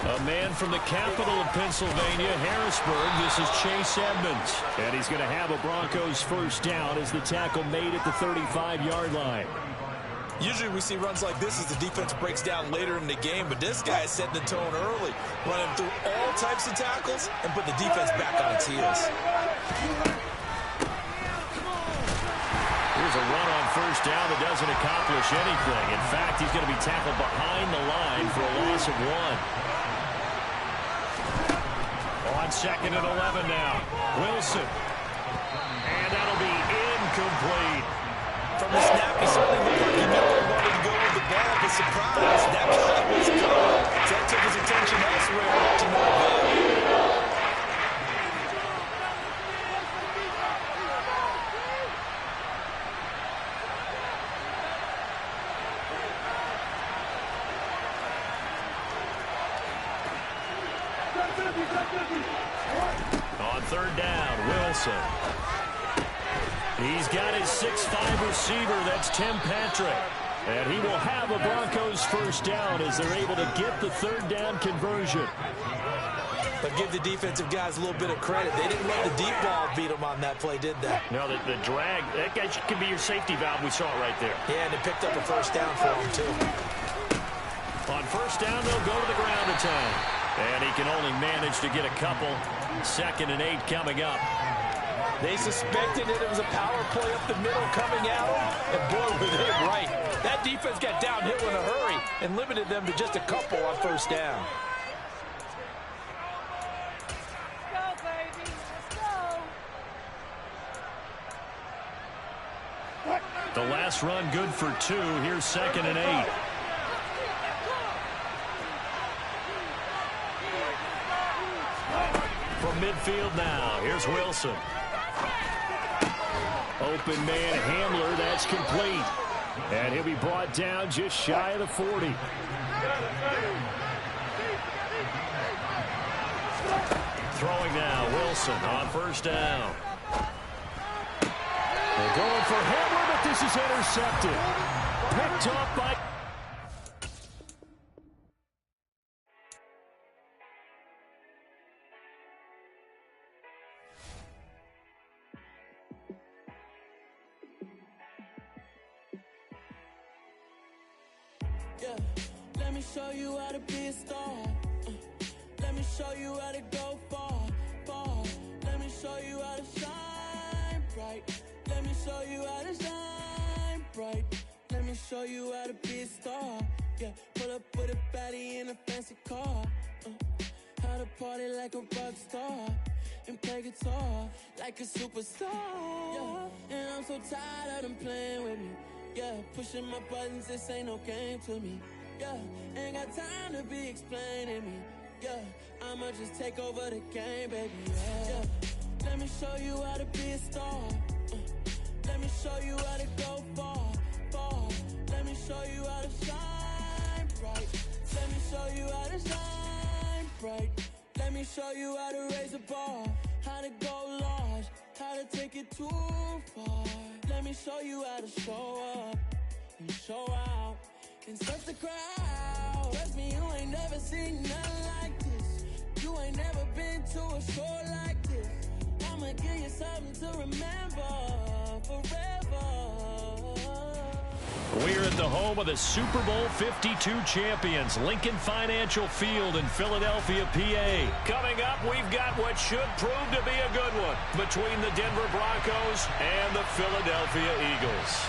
A man from the capital of Pennsylvania, Harrisburg. This is Chase Edmonds. And he's going to have a Broncos first down as the tackle made at the 35-yard line. Usually we see runs like this as the defense breaks down later in the game, but this guy is setting the tone early, running through all types of tackles and put the defense back on its heels. Here's a run on first down that doesn't accomplish anything. In fact, he's going to be tackled behind the line for a loss of 1. On 2nd and 11 now. Wilson. And that'll be incomplete. From the snap, he certainly looked like he knew where he wanted to go with the ball, but surprise, that guy was gone. So that took his attention elsewhere to no avail. On 3rd down, Wilson. He's got his 6'5" receiver. That's Tim Patrick. And he will have a Broncos first down as they're able to get the 3rd down conversion. But give the defensive guys a little bit of credit. They didn't let the deep ball beat them on that play, did they? No, the drag, that guy could be your safety valve. We saw it right there. Yeah, and it picked up a first down for him, too. On first down, they'll go to the ground attack. And he can only manage to get a couple. 2nd and 8 coming up. They suspected that it was a power play up the middle coming at them, and boy, were they right. That defense got downhill in a hurry and limited them to just a couple on first down. Let's go, baby. Let's go. The last run good for 2. Here's 2nd and 8. From midfield now, here's Wilson. Open man Hamler, that's complete. And he'll be brought down just shy of the 40. Throwing now, Wilson on first down. They're going for Hamler, but this is intercepted. Picked off by... Yeah, let me show you how to be a star. Let me show you how to go far, far. Let me show you how to shine bright. Let me show you how to shine bright. Let me show you how to be a star. Yeah, pull up with a baddie in a fancy car. How to party like a rock star and play guitar like a superstar. Yeah, and I'm so tired of them playing with me. Yeah, pushing my buttons, this ain't no game to me. Yeah, ain't got time to be explaining me. Yeah, I'ma just take over the game, baby. Yeah, let me show you how to be a star. Let me show you how to go far, far. Let me show you how to shine bright. Let me show you how to shine bright. Let me show you how to raise a bar, how to go large, how to take it too far. Let me show you how to show up and show out and search the crowd. Trust me, you ain't never seen nothing like this. You ain't never been to a show like this. I'ma give you something to remember forever. We're at the home of the Super Bowl 52 champions, Lincoln Financial Field in Philadelphia, PA. Coming up, we've got what should prove to be a good one between the Denver Broncos and the Philadelphia Eagles.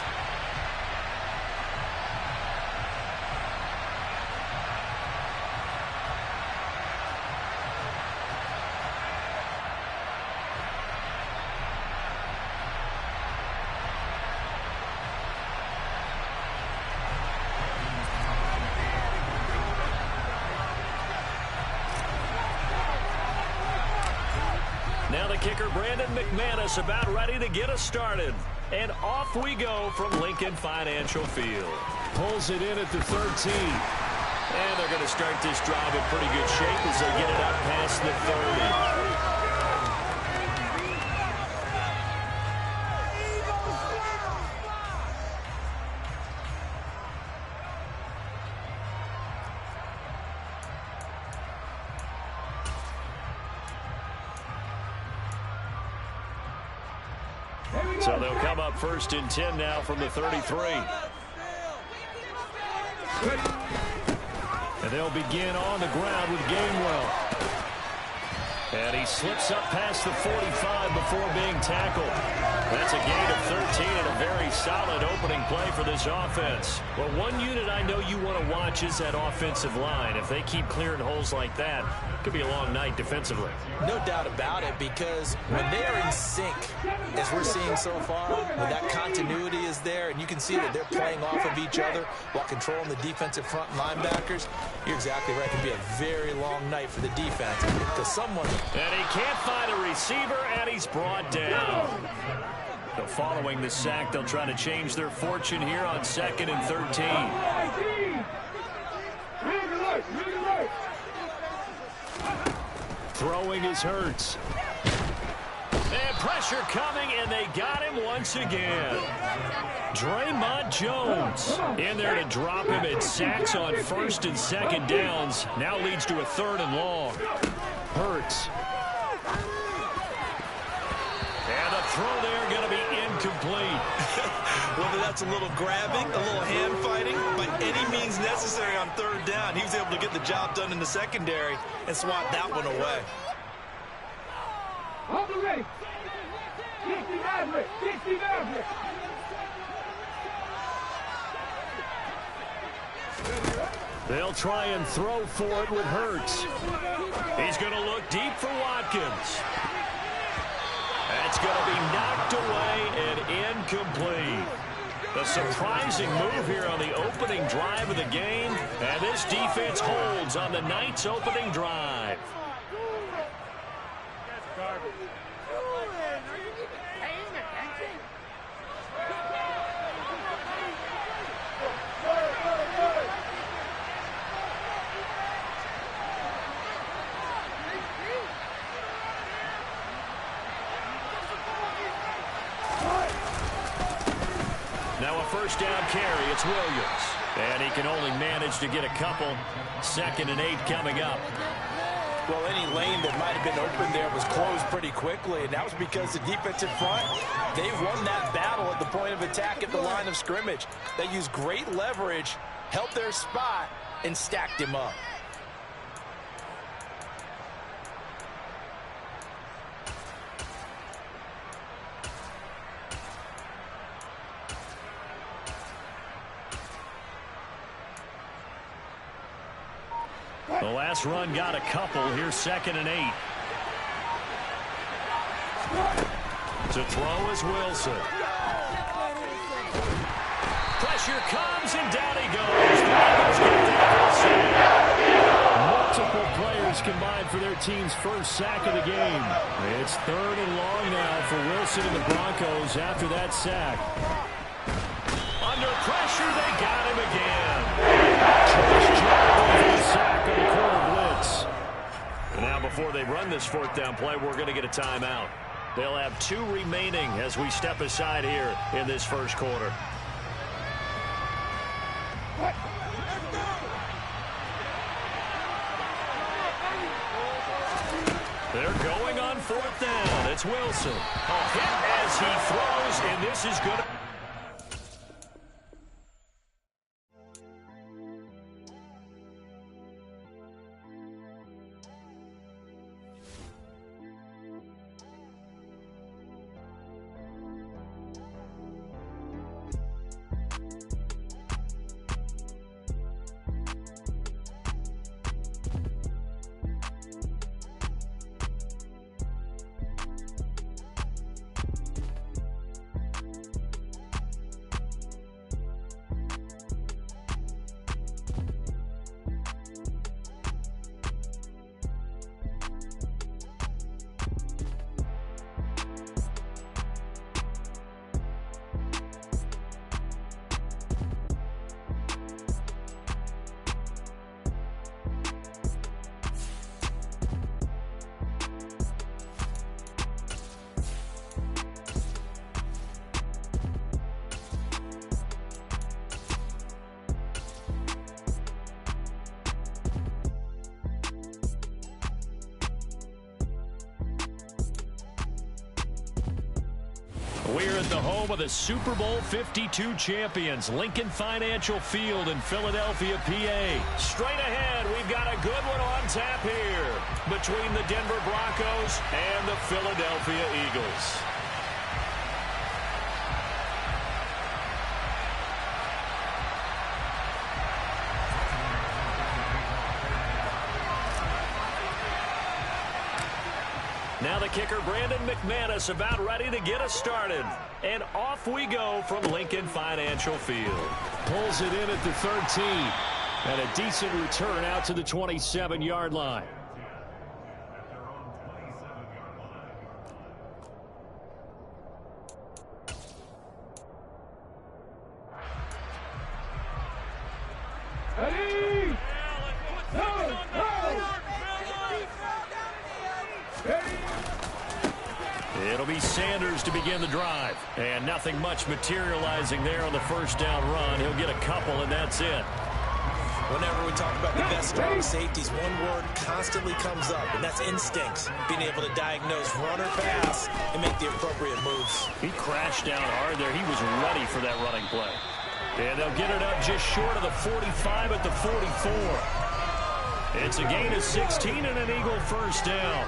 Now the kicker, Brandon McManus, about ready to get us started. And off we go from Lincoln Financial Field. Pulls it in at the 13. And they're going to start this drive in pretty good shape as they get it up past the 30. So they'll come up 1st and 10 now from the 33. And they'll begin on the ground with Gainwell. And he slips up past the 45 before being tackled. That's a gain of 13 and a very solid opening play for this offense. Well, one unit I know you want to watch is that offensive line. If they keep clearing holes like that, it could be a long night defensively. No doubt about it, because when they are in sync, as we're seeing so far, when that continuity is there, and you can see that they're playing off of each other while controlling the defensive front linebackers, you're exactly right. It can be a very long night for the defense because someone... And he can't find a receiver, and he's brought down. So following the sack, they'll try to change their fortune here on 2nd and 13. Throwing is Hurts. And pressure coming, and they got him once again. Draymond Jones in there to drop him at sacks on 1st and 2nd downs. Now leads to a 3rd and long. Hurts. And the throw there going to be incomplete. Whether that's a little grabbing, a little hand fighting, by any means necessary on 3rd down, he was able to get the job done in the secondary and swat that one away. They'll try and throw for it with Hurts. He's going to look deep for Watkins. That's going to be knocked away and incomplete. A surprising move here on the opening drive of the game, and this defense holds on the night's opening drive. Now a 1st down carry, it's Williams. And he can only manage to get a couple. 2nd and 8 coming up. Well, any lane that might have been open there was closed pretty quickly, and that was because the defensive front, they won that battle at the point of attack at the line of scrimmage. They used great leverage, held their spot, and stacked him up. The last run got a couple. Here's 2nd and 8. To throw is Wilson. Pressure comes, and down he goes. The Eagles get that. Multiple players combined for their team's 1st sack of the game. It's 3rd and long now for Wilson and the Broncos after that sack. Under pressure, they got him again. Sack on the corner blitz. And now before they run this 4th down play, we're going to get a timeout. They'll have 2 remaining as we step aside here in this 1st quarter. They're going on 4th down. It's Wilson. A hit as he throws, and this is good. the home of the Super Bowl 52 champions, Lincoln Financial Field in Philadelphia, PA. Straight ahead, we've got a good one on tap here between the Denver Broncos and the Philadelphia Eagles. Now the kicker, Brandon McManus, about ready to get us started. And off we go from Lincoln Financial Field. Pulls it in at the 13. And a decent return out to the 27-yard line. It'll be Sanders to begin the drive. And nothing much materializing there on the first down run. He'll get a couple, and that's it. Whenever we talk about the best strong safeties, one word constantly comes up, and that's instinct. Being able to diagnose run or pass and make the appropriate moves. He crashed down hard there. He was ready for that running play. And they'll get it up just short of the 45 at the 44. It's a gain of 16 and an Eagle first down.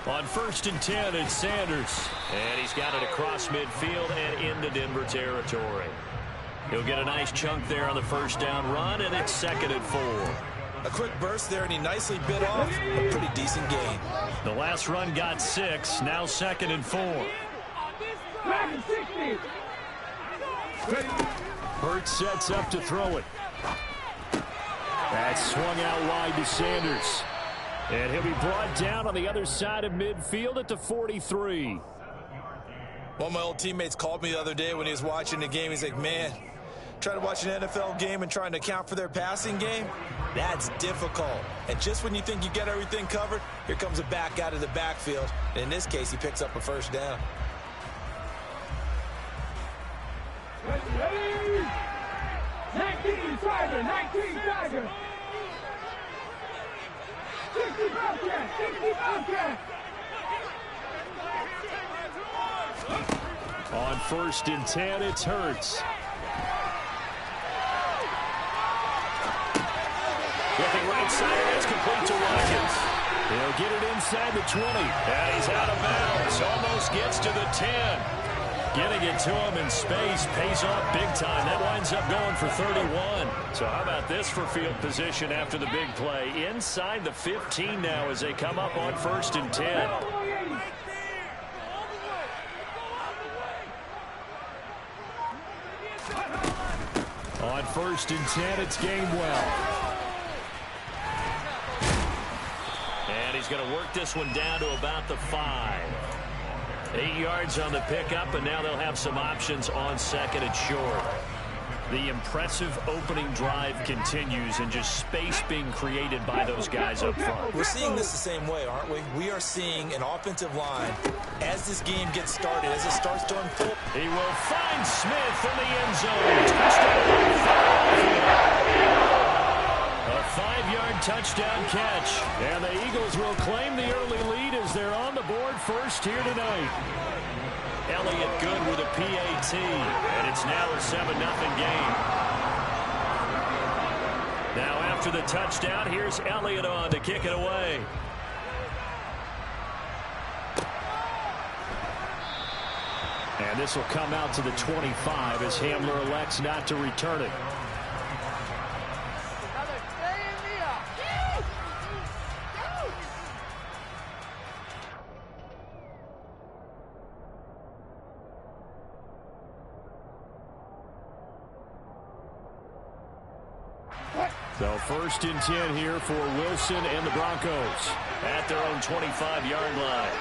On 1st and 10, it's Sanders. And he's got it across midfield and into Denver territory. He'll get a nice chunk there on the first down run, and it's 2nd and 4. A quick burst there, and he nicely bit off a pretty decent gain. The last run got 6, now 2nd and 4. Hurts sets up to throw it. That's swung out wide to Sanders. And he'll be brought down on the other side of midfield at the 43. One of my old teammates called me the other day when he was watching the game. He's like, man, trying to watch an NFL game and trying to account for their passing game, that's difficult. And just when you think you get everything covered, here comes a back out of the backfield. And in this case, he picks up a first down. 19 Tiger, 19 Tiger. 60 Bobcat, 60 Bobcat. On 1st and 10, it's Hurts. Looking right side, and it's complete to Watkins. He'll get it inside the 20, and he's out of bounds. Almost gets to the 10. Getting it to him in space pays off big time. That winds up going for 31. So how about this for field position after the big play? Inside the 15 now as they come up on 1st and 10. On 1st and 10, it's Gainwell. And he's going to work this one down to about the 5. 8 yards on the pickup, and now they'll have some options on 2nd and short. The impressive opening drive continues, and just space being created by those guys up front. We're seeing this the same way, aren't we? We are seeing an offensive line as this game gets started, as it starts to unfold. He will find Smith in the end zone. Touchdown. A 5-yard touchdown catch. And the Eagles will claim the early lead as they're on the board first here tonight. Elliott good with a PAT. And it's now a 7-0 game. Now after the touchdown, here's Elliott on to kick it away. And this will come out to the 25 as Hamler elects not to return it. So 1st and 10 here for Wilson and the Broncos at their own 25-yard line.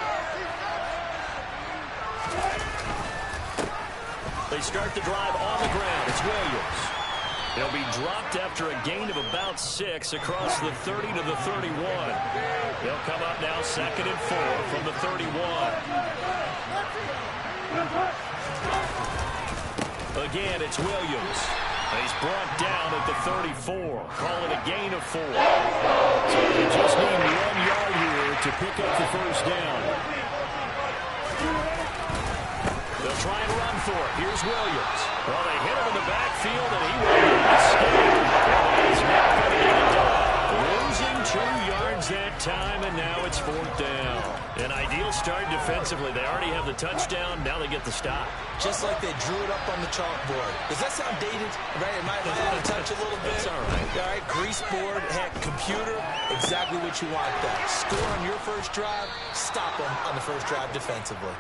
They start the drive on the ground. It's Williams. He'll be dropped after a gain of about 6 across the 30 to the 31. He'll come up now 2nd and 4 from the 31. Again, it's Williams. He's brought down at the 34. Call it a gain of 4. So they just need 1 yard here to pick up the first down. They'll try and run for it. Here's Williams. Well, they hit him in the backfield, and he will escape. He's not going to get it done. Losing 2 yards that time, and now it's 4th down. An ideal start defensively. They already have the touchdown. Now they get the stop. Just like they drew it up on the chalkboard. Does that sound dated? Right? It might have a touch a little bit. It's all right. All right, grease board, heck, computer, exactly what you want that. Score on your first drive, stop them on the first drive defensively.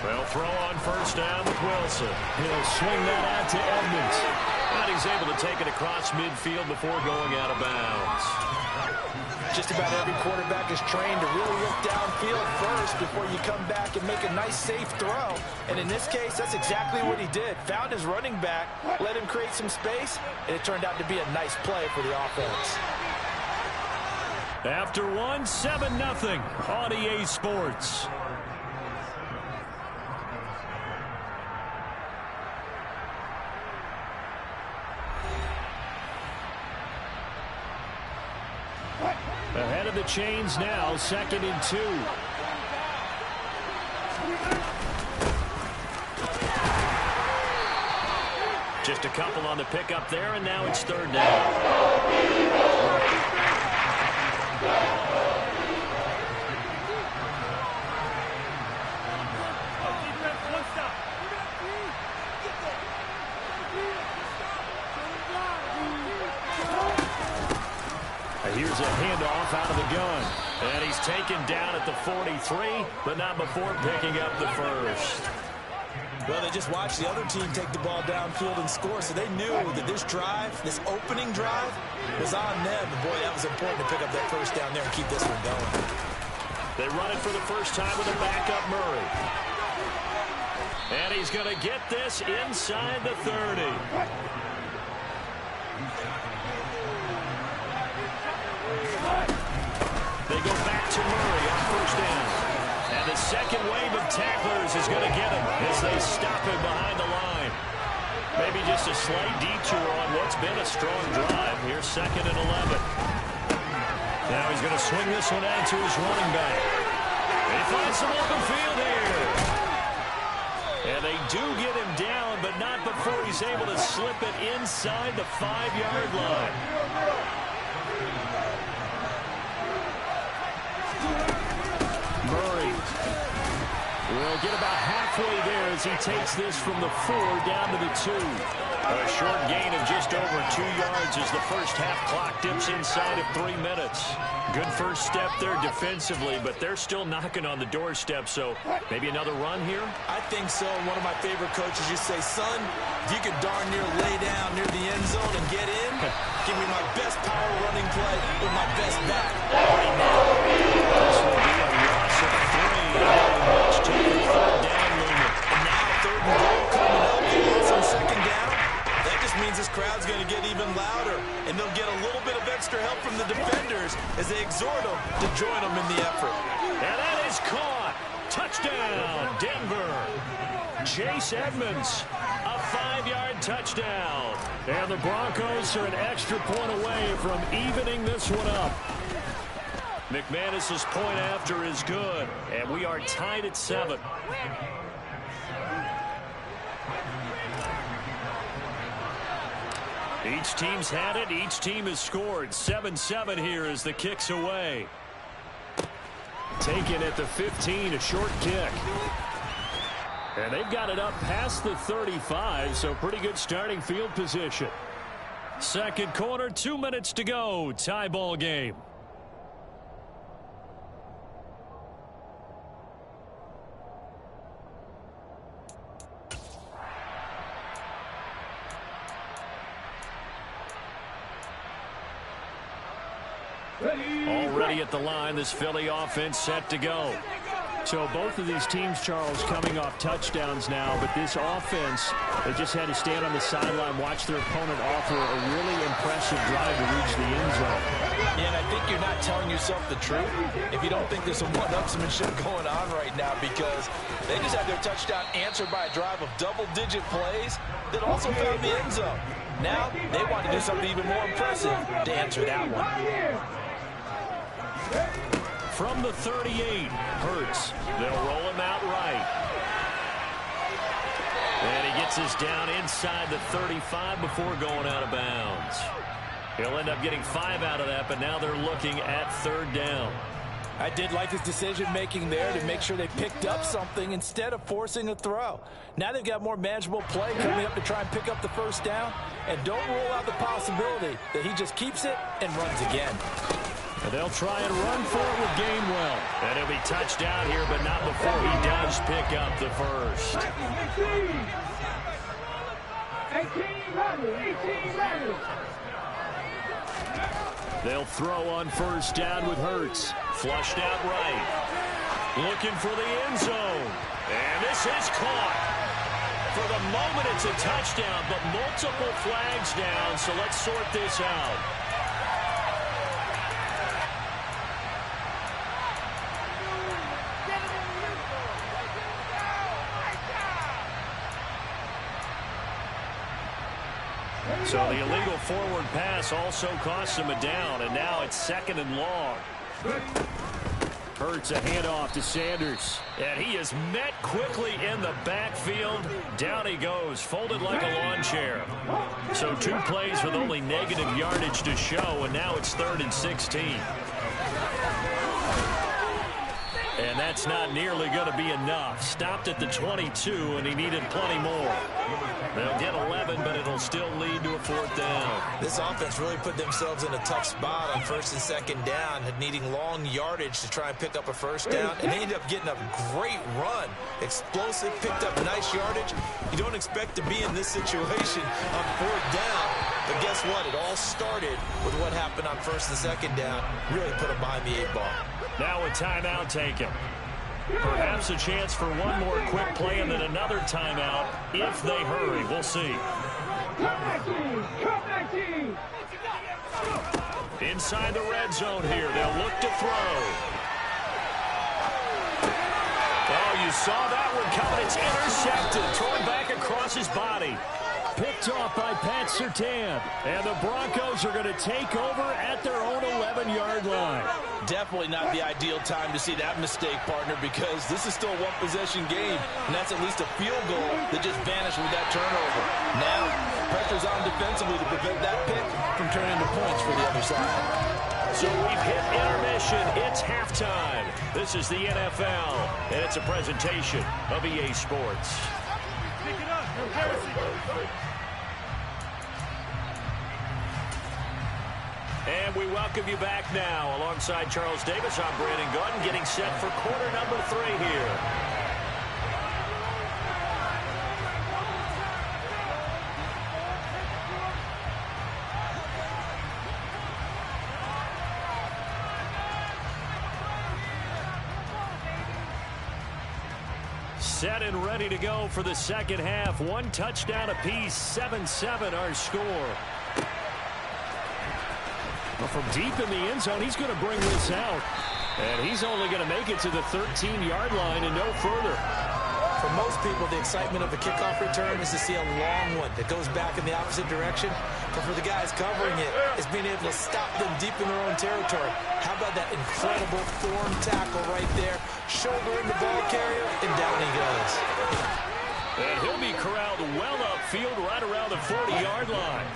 Well, throw on first down with Wilson. He'll swing that out to Edmonds. And he's able to take it across midfield before going out of bounds. Just about every quarterback is trained to really look downfield first before you come back and make a nice, safe throw. And in this case, that's exactly what he did. Found his running back, let him create some space, and it turned out to be a nice play for the offense. After one, 7-0 on EA Sports. Ahead of the chains now, 2nd and 2. Just a couple on the pickup there, and now it's 3rd down. Here's a handoff out of the gun. And he's taken down at the 43, but not before picking up the first. Well, they just watched the other team take the ball downfield and score, so they knew that this drive, this opening drive, was on them. And boy, that was important to pick up that first down there and keep this one going. They run it for the first time with a backup Murray. And he's going to get this inside the 30. They go back to Murray on first down. And the second wave of tacklers is going to get him as they stop him behind the line. Maybe just a slight detour on what's been a strong drive. Here's 2nd and 11. Now he's going to swing this one out to his running back. He finds some open field here. And they do get him down, but not before he's able to slip it inside the 5-yard line. Murray will get about halfway there as he takes this from the 4 down to the 2. A short gain of just over 2 yards as the first half clock dips inside of 3 minutes. Good first step there defensively, but they're still knocking on the doorstep, so maybe another run here? I think so. One of my favorite coaches used to say, son, if you could darn near lay down near the end zone and get in, give me my best power running play with my best back right now. This will be a loss of 3. Much to the 3rd down limit. And now 3rd and goal coming up. They lost on 2nd down. That just means this crowd's going to get even louder, and they'll get a little bit of extra help from the defenders as they exhort them to join them in the effort. And that is caught. Touchdown, Denver. Chase Edmonds, a 5-yard touchdown. And the Broncos are an extra point away from evening this one up. McManus's point after is good, and we are tied at 7. Each team's had it. Each team has scored. 7-7 here as the kick's away. Taken at the 15, a short kick. And they've got it up past the 35, so pretty good starting field position. Second quarter, 2 minutes to go. Tie ball game. Already at the line, this Philly offense set to go. So both of these teams, Charles, coming off touchdowns now, but this offense, they just had to stand on the sideline, watch their opponent offer a really impressive drive to reach the end zone. Yeah, and I think you're not telling yourself the truth if you don't think there's some one-upsmanship going on right now, because they just had their touchdown answered by a drive of double-digit plays that also found the end zone. Now they want to do something even more impressive to answer that one. From the 38, Hurts. They'll roll him out right. And he gets us down inside the 35 before going out of bounds. He'll end up getting 5 out of that, but now they're looking at 3rd down. I did like his decision-making there to make sure they picked up something instead of forcing a throw. Now they've got more manageable play coming up to try and pick up the 1st down. And don't rule out the possibility that he just keeps it and runs again. And they'll try and run for it with Gainwell. And he'll be touched out here, but not before he does pick up the first. 18. They'll throw on 1st down with Hurts. Flushed out right. Looking for the end zone. And this is caught. For the moment, it's a touchdown, but multiple flags down, so let's sort this out. So the illegal forward pass also costs him a down, and now it's 2nd and long. Hurts a handoff to Sanders, and he is met quickly in the backfield. Down he goes, folded like a lawn chair. So 2 plays with only negative yardage to show, and now it's 3rd and 16. And that's not nearly going to be enough. Stopped at the 22, and he needed plenty more. They'll get 11, but it'll still lead to a 4th down. This offense really put themselves in a tough spot on 1st and 2nd down, needing long yardage to try and pick up a 1st down, and they ended up getting a great run. Explosive, picked up nice yardage. You don't expect to be in this situation on 4th down, but guess what? It all started with what happened on 1st and 2nd down. Really put them behind the 8 ball. Now a timeout taken. Perhaps a chance for one more quick play and then another timeout if they hurry. We'll see. Inside the red zone here. They'll look to throw. Oh, you saw that one coming. It's intercepted. Thrown back across his body. Picked off by Pat Surtain. And the Broncos are going to take over at their own 11-yard line. Definitely not the ideal time to see that mistake, partner, because this is still a one-possession game, and that's at least a field goal that just vanished with that turnover. Now, pressure's on defensively to prevent that pick from turning into points for the other side. So we've hit intermission. It's halftime. This is the NFL, and it's a presentation of EA Sports. Pick it up. No heresy. And we welcome you back now. Alongside Charles Davis, I'm Brandon Gunn, getting set for quarter number 3 here. Set and ready to go for the second half. 1 touchdown apiece, 7-7 our score. Well, from deep in the end zone, he's going to bring this out. And he's only going to make it to the 13-yard line and no further. For most people, the excitement of a kickoff return is to see a long one that goes back in the opposite direction. But for the guys covering it, it's being able to stop them deep in their own territory. How about that incredible form tackle right there? Shoulder in the ball carrier, and down he goes. And he'll be corralled well upfield right around the 40-yard line.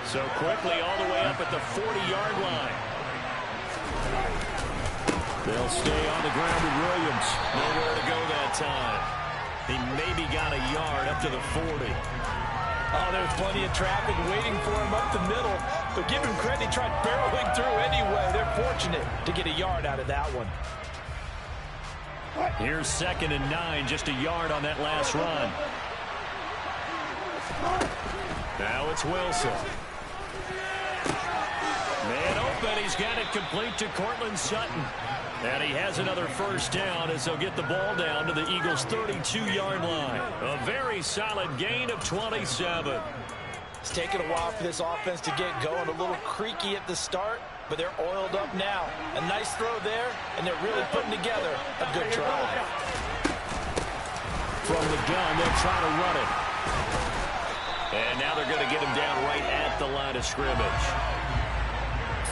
So quickly all the way up at the 40-yard line. They'll stay on the ground with Williams. Nowhere to go that time. He maybe got a yard up to the 40. Oh, there's plenty of traffic waiting for him up the middle. But give him credit, he tried barreling through anyway. They're fortunate to get a yard out of that one. Here's 2nd and 9, just a yard on that last run. Now it's Wilson. Man open, he's got it complete to Cortland Sutton. And he has another first down as they'll get the ball down to the Eagles' 32-yard line. A very solid gain of 27. It's taken a while for this offense to get going. A little creaky at the start, but they're oiled up now. A nice throw there, and they're really putting together a good drive. From the gun, they'll try to run it. And now they're going to get him down right at the line of scrimmage.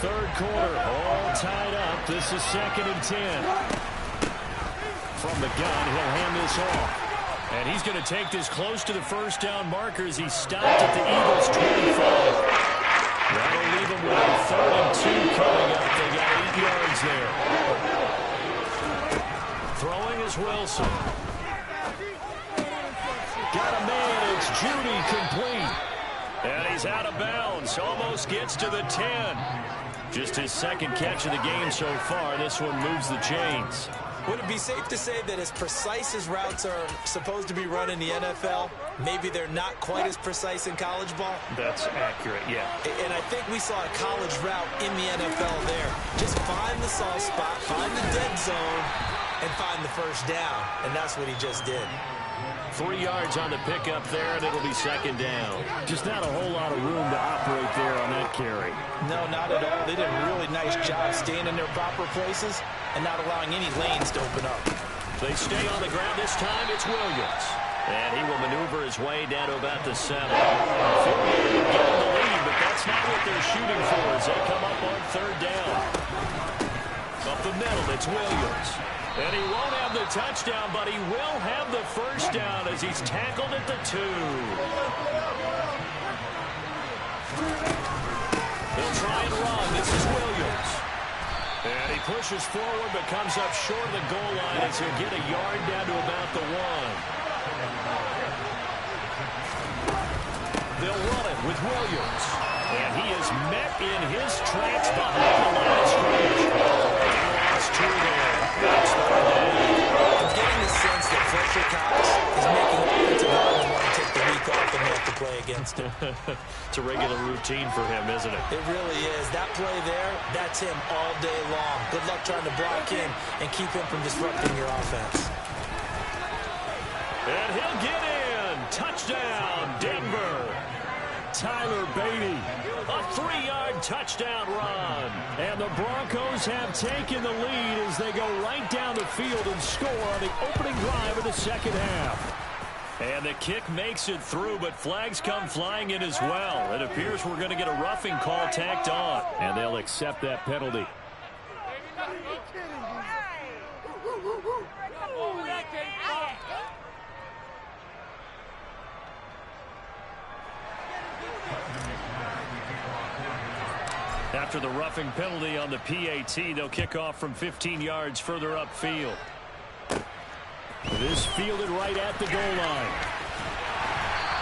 third quarter, all tied up. This is 2nd and 10. From the gun, he'll hand this off. And he's going to take this close to the first down markers. He stopped at the Eagles' 25. That'll leave him with a 3rd and 2 coming up. They got 8 yards there. Throwing is Wilson. Got a man. It's Judy, complete. And he's out of bounds. Almost gets to the 10. Just his 2nd catch of the game so far. This one moves the chains. Would it be safe to say that as precise as routes are supposed to be run in the NFL, maybe they're not quite as precise in college ball? That's accurate, yeah. And I think we saw a college route in the NFL there. Just find the soft spot, find the dead zone, and find the first down. And that's what he just did. 3 yards on the pickup there, and it'll be 2nd down. Just not a whole lot of room to operate there on that carry. No, not at all. They did a really nice job staying in their proper places and not allowing any lanes to open up. They stay on the ground this time. It's Williams. And he will maneuver his way down to about the 7. Getting the lead, but that's not what they're shooting for as they come up on 3rd down. Up the middle, it's Williams. And he won't have the touchdown, but he will have the first down as he's tackled at the 2. He'll try and run. This is Williams. And he pushes forward but comes up short of the goal line as he'll get a yard down to about the 1. They'll run it with Williams. And he is met in his tracks behind the line of scrimmage. Lost 2 there. That's 3rd down. I'm getting the sense that Fletcher Cox is making offensive linemen want to take the week off and have to play against him. It's a regular routine for him, isn't it? It really is. That play there, that's him all day long. Good luck trying to block him and keep him from disrupting your offense. And he'll get in. Touchdown, Denver. Tyler Beatty. A 3-yard touchdown run. And the Broncos have taken the lead as they go right down the field and score on the opening drive of the 2nd half. And the kick makes it through, but flags come flying in as well. It appears we're going to get a roughing call tacked on, and they'll accept that penalty. After the roughing penalty on the PAT, they'll kick off from 15 yards further upfield. This fielded right at the goal line.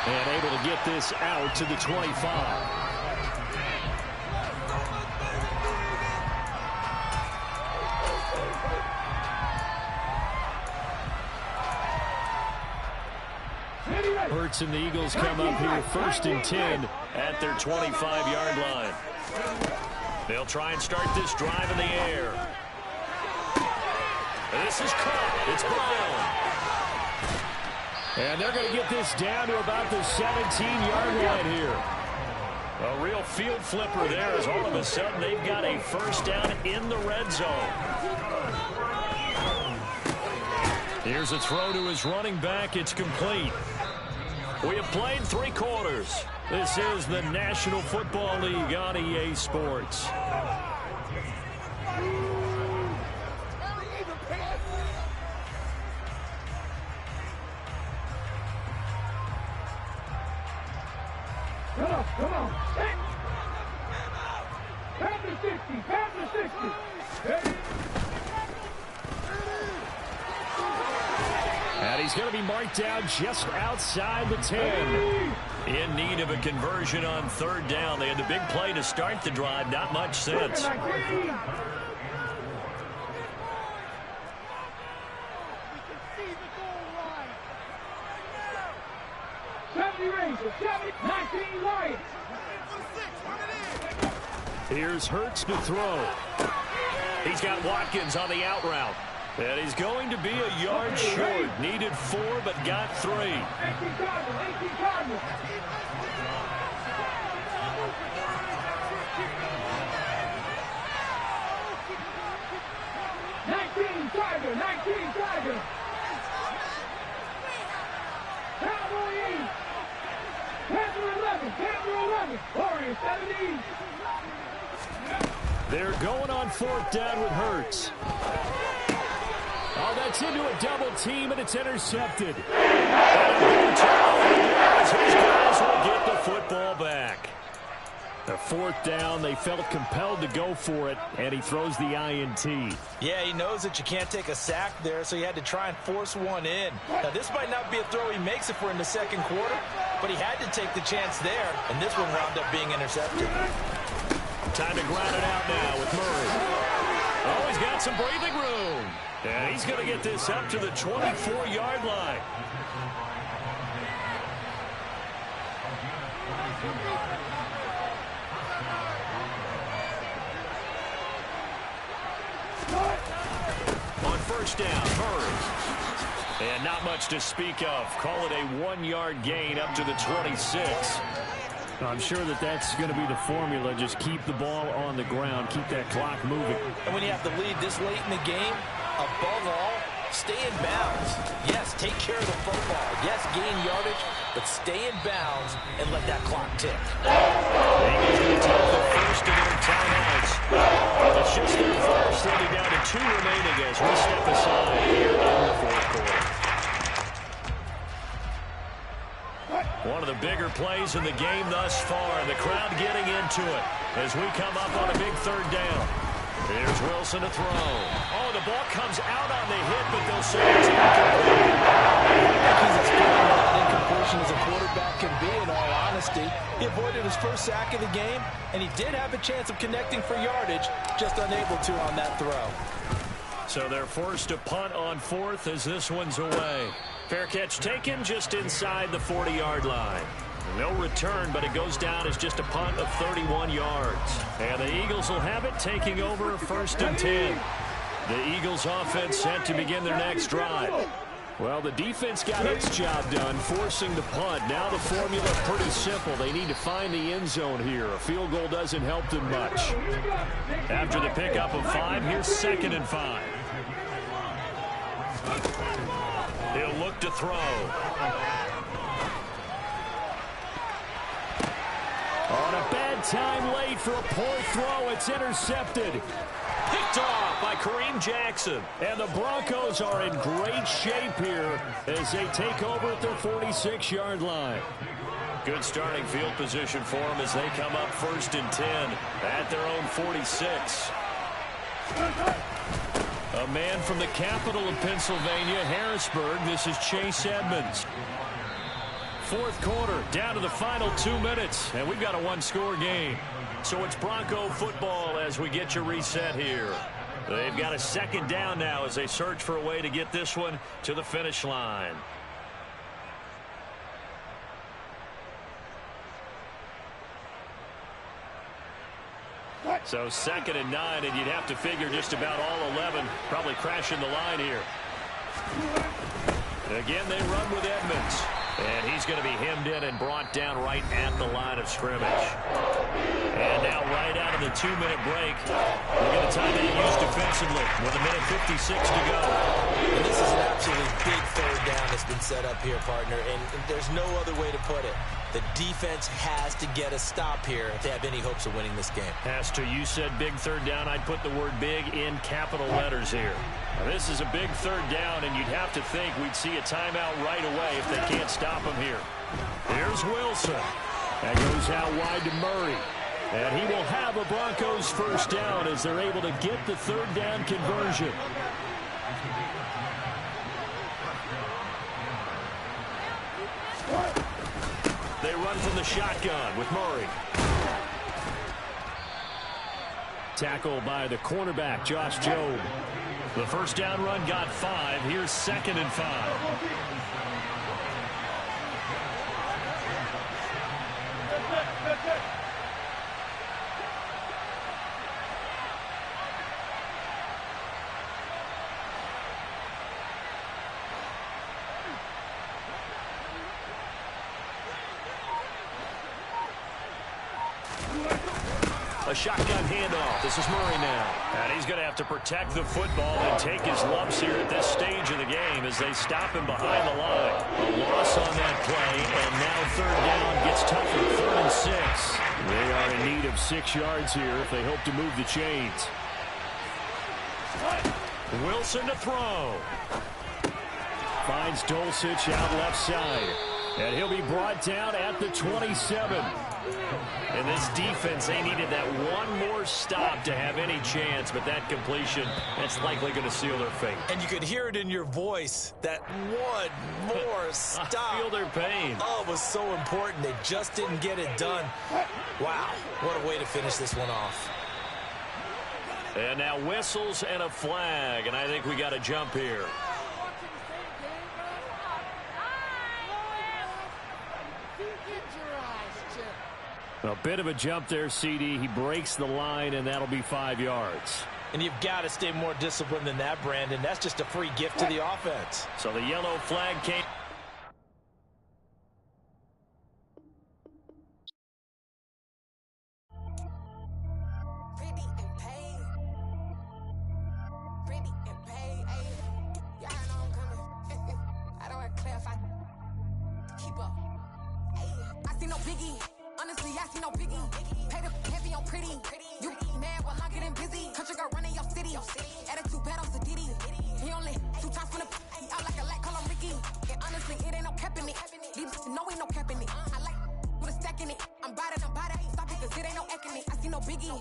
And able to get this out to the 25. Hurts and the Eagles come up here 1st and 10 at their 25-yard line. They'll try and start this drive in the air. This is caught. It's Brown. And they're going to get this down to about the 17-yard line here. A real field flipper there as all of a sudden they've got a first down in the red zone. Here's a throw to his running back. It's complete. We have played 3 quarters. This is the National Football League on EA Sports. Come on. Pass the 60. And he's going to be marked down just outside the 10. In need of a conversion on 3rd down. They had the big play to start the drive. Not much sense. Here's Hurts to throw. He's got Watkins on the out route. And he's going to be a yard short. Needed 4, but got 3. 18 Cardinals. 19 Tiger. Cowboy 8. Panther 11. Warriors 17. They're going on 4th down with Hurts. Oh, that's into a double team, and it's intercepted. And a big turnover there as his guys will get the football back. The 4th down, they felt compelled to go for it, and he throws the INT. Yeah, he knows that you can't take a sack there, so he had to try and force one in. Now, this might not be a throw he makes if we're in the second quarter, but he had to take the chance there, and this one wound up being intercepted. Time to ground it out now with Murray. Oh, he's got some breathing room. And he's going to get this up to the 24-yard line. On 1st down, Murray. And not much to speak of. Call it a 1-yard gain up to the 26. I'm sure that that's going to be the formula. Just keep the ball on the ground. Keep that clock moving. And when you have the lead this late in the game, above all, stay in bounds. Yes, take care of the football. Yes, gain yardage, but stay in bounds and let that clock tick. Eagles going to take the first of their timeouts. It's just their first. They'll be down to 2 remaining as we step aside here in the 4th quarter. One of the bigger plays in the game thus far, and the crowd getting into it as we come up on a big 3rd down. Here's Wilson to throw. Oh, the ball comes out on the hit, but they'll say it's incomplete. He's as good at incompletion as a quarterback can be, in all honesty. He avoided his first sack of the game, and he did have a chance of connecting for yardage, just unable to on that throw. So they're forced to punt on 4th as this one's away. Fair catch taken just inside the 40-yard line. No return, but it goes down as just a punt of 31 yards. And the Eagles will have it, taking over 1st and 10. The Eagles offense set to begin their next drive. Well, the defense got its job done, forcing the punt. Now the formula pretty simple. They need to find the end zone here. A field goal doesn't help them much. After the pickup of 5, here's 2nd and 5. He'll look to throw. On a bad time late for a poor throw. It's intercepted. Picked off by Kareem Jackson. And the Broncos are in great shape here as they take over at their 46-yard line. Good starting field position for them as they come up 1st and 10 at their own 46. A man from the capital of Pennsylvania, Harrisburg. This is Chase Edmonds. 4th quarter, down to the final 2 minutes, and we've got a 1-score game. So it's Bronco football as we get you reset here. They've got a 2nd down now as they search for a way to get this one to the finish line. So 2nd and 9, and you'd have to figure just about all 11 probably crashing the line here. Again, they run with Edmonds. And he's going to be hemmed in and brought down right at the line of scrimmage. And now right out of the 2-minute break, we're going to time that used defensively with 1:56 to go. And this is an absolutely big 3rd down that's been set up here, partner, and there's no other way to put it. The defense has to get a stop here if they have any hopes of winning this game. Has to. You said big 3rd down. I'd put the word big in capital letters here. Now, this is a big 3rd down, and you'd have to think we'd see a timeout right away if they can't stop him here. Here's Wilson. That goes out wide to Murray. And he will have a Broncos 1st down as they're able to get the 3rd down conversion. They run from the shotgun with Murray. Tackled by the cornerback, Josh Jobe. The 1st down run got 5. Here's 2nd and 5. A shotgun handoff. This is Murray now. And he's going to have to protect the football and take his lumps here at this stage of the game as they stop him behind the line. A loss on that play, and now 3rd down gets tougher. 3rd and 6. They are in need of of 6 yards here if they hope to move the chains. Wilson to throw. Finds Dulcich out left side. And he'll be brought down at the 27. And this defense, they needed that one more stop to have any chance, but that completion, that's likely going to seal their fate. And you could hear it in your voice, that one more stop. I feel their pain. Oh, it was so important. They just didn't get it done. Wow, what a way to finish this one off. And now whistles and a flag, and I think we got a jump here. A bit of a jump there, CD. He breaks the line, and that'll be 5 yards. And you've got to stay more disciplined than that, Brandon. That's just a free gift to the offense. So the yellow flag came. Honestly, I see no biggie. Pay the heavy on pretty. You mad while I'm getting busy. Country girl running your city. Attitude bad on Sadiddy. He only 2 times from the he out like a light, call him Ricky. And honestly, it ain't no cap in it. These know ain't no cap in it. I like with a stack in it. I'm bad. Stop it, cause it ain't no eck in it. I see no biggie.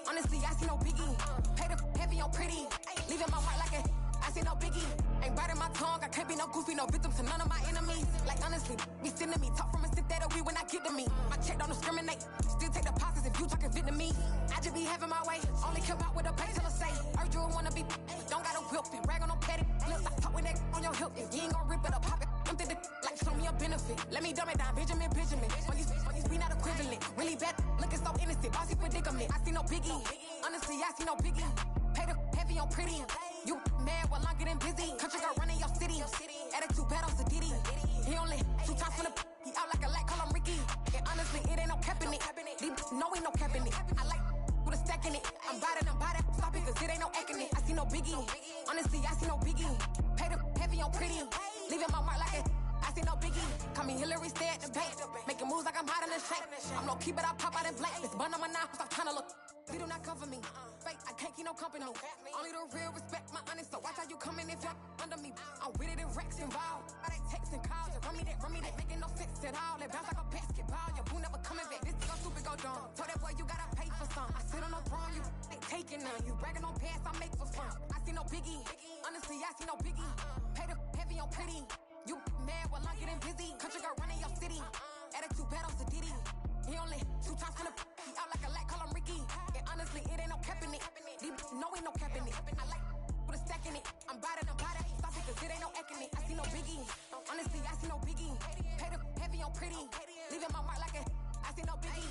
Honestly, I see no biggie. Pay the heavy on pretty. Leaving my mark like a I see no biggie. Ain't biting my tongue. I can't be no goofy, no victim to none of my enemies. Like honestly, be sending me talk from a sit that'll be when I get to me. My check don't discriminate. Still take deposits if you talking Vietnamese. I just be having my way. Only care about what the pay tell her say. Urge you wanna be, don't gotta whip it. Rag on no petty. Lips like talk with that on your hip. If you ain't gon' rip it up, pop it. I'm thinking like show me a benefit. Let me dumb it down, Benjamin. When you be not equivalent. Really bad, looking so innocent. Bossy predicament. I see no biggie. Honestly, I see no biggie. Pay the heavy on pretty. You mad while I'm getting busy. Country girl running your city. Attitude bad on Sadiddy. He only 2 times from the he out like a light, call him Ricky. And honestly, it ain't no cap in it. These know ain't no cap in it. I like with a stack in it. I'm bad. Stop it, cause it ain't no eck in it. I see no biggie. Honestly, I see no biggie. Pay the heavy on pretty. Leaving my mark like a I see no biggie. Call me Hillary, stay at the bank. Making moves like I'm hot in the shank. I'm low key, but I pop out in blank. This bun on my knife, stop trying to look. They do not cover me. Fake, I can't keep no company. Only the real respect my honest. So watch how you coming if you're under me. I'm with it and Rex involved. I they texting calls. Run me that. Making no sense at all. They bounce like a basketball. Your boo never coming back. This go stupid, go dumb. Told that boy you gotta pay for some. I sit on no throne, you ain't taking none. You bragging on pants, I make for fun. I see no biggie. Honestly, I see no biggie. Pay the heavy on pretty. You mad while I'm getting busy. Country girl running your city. Attitude bad on Sadiddy. He only 2 times from the he out like a light, call him Ricky. And honestly, it ain't no cap in it. These know ain't no cap in it. I like with a stack in it. I'm bad. Stop it, cause it ain't no eck in it. I see no biggie. Honestly, I see no biggie. Pay the heavy on pretty. Leaving my mark like a I see no biggie.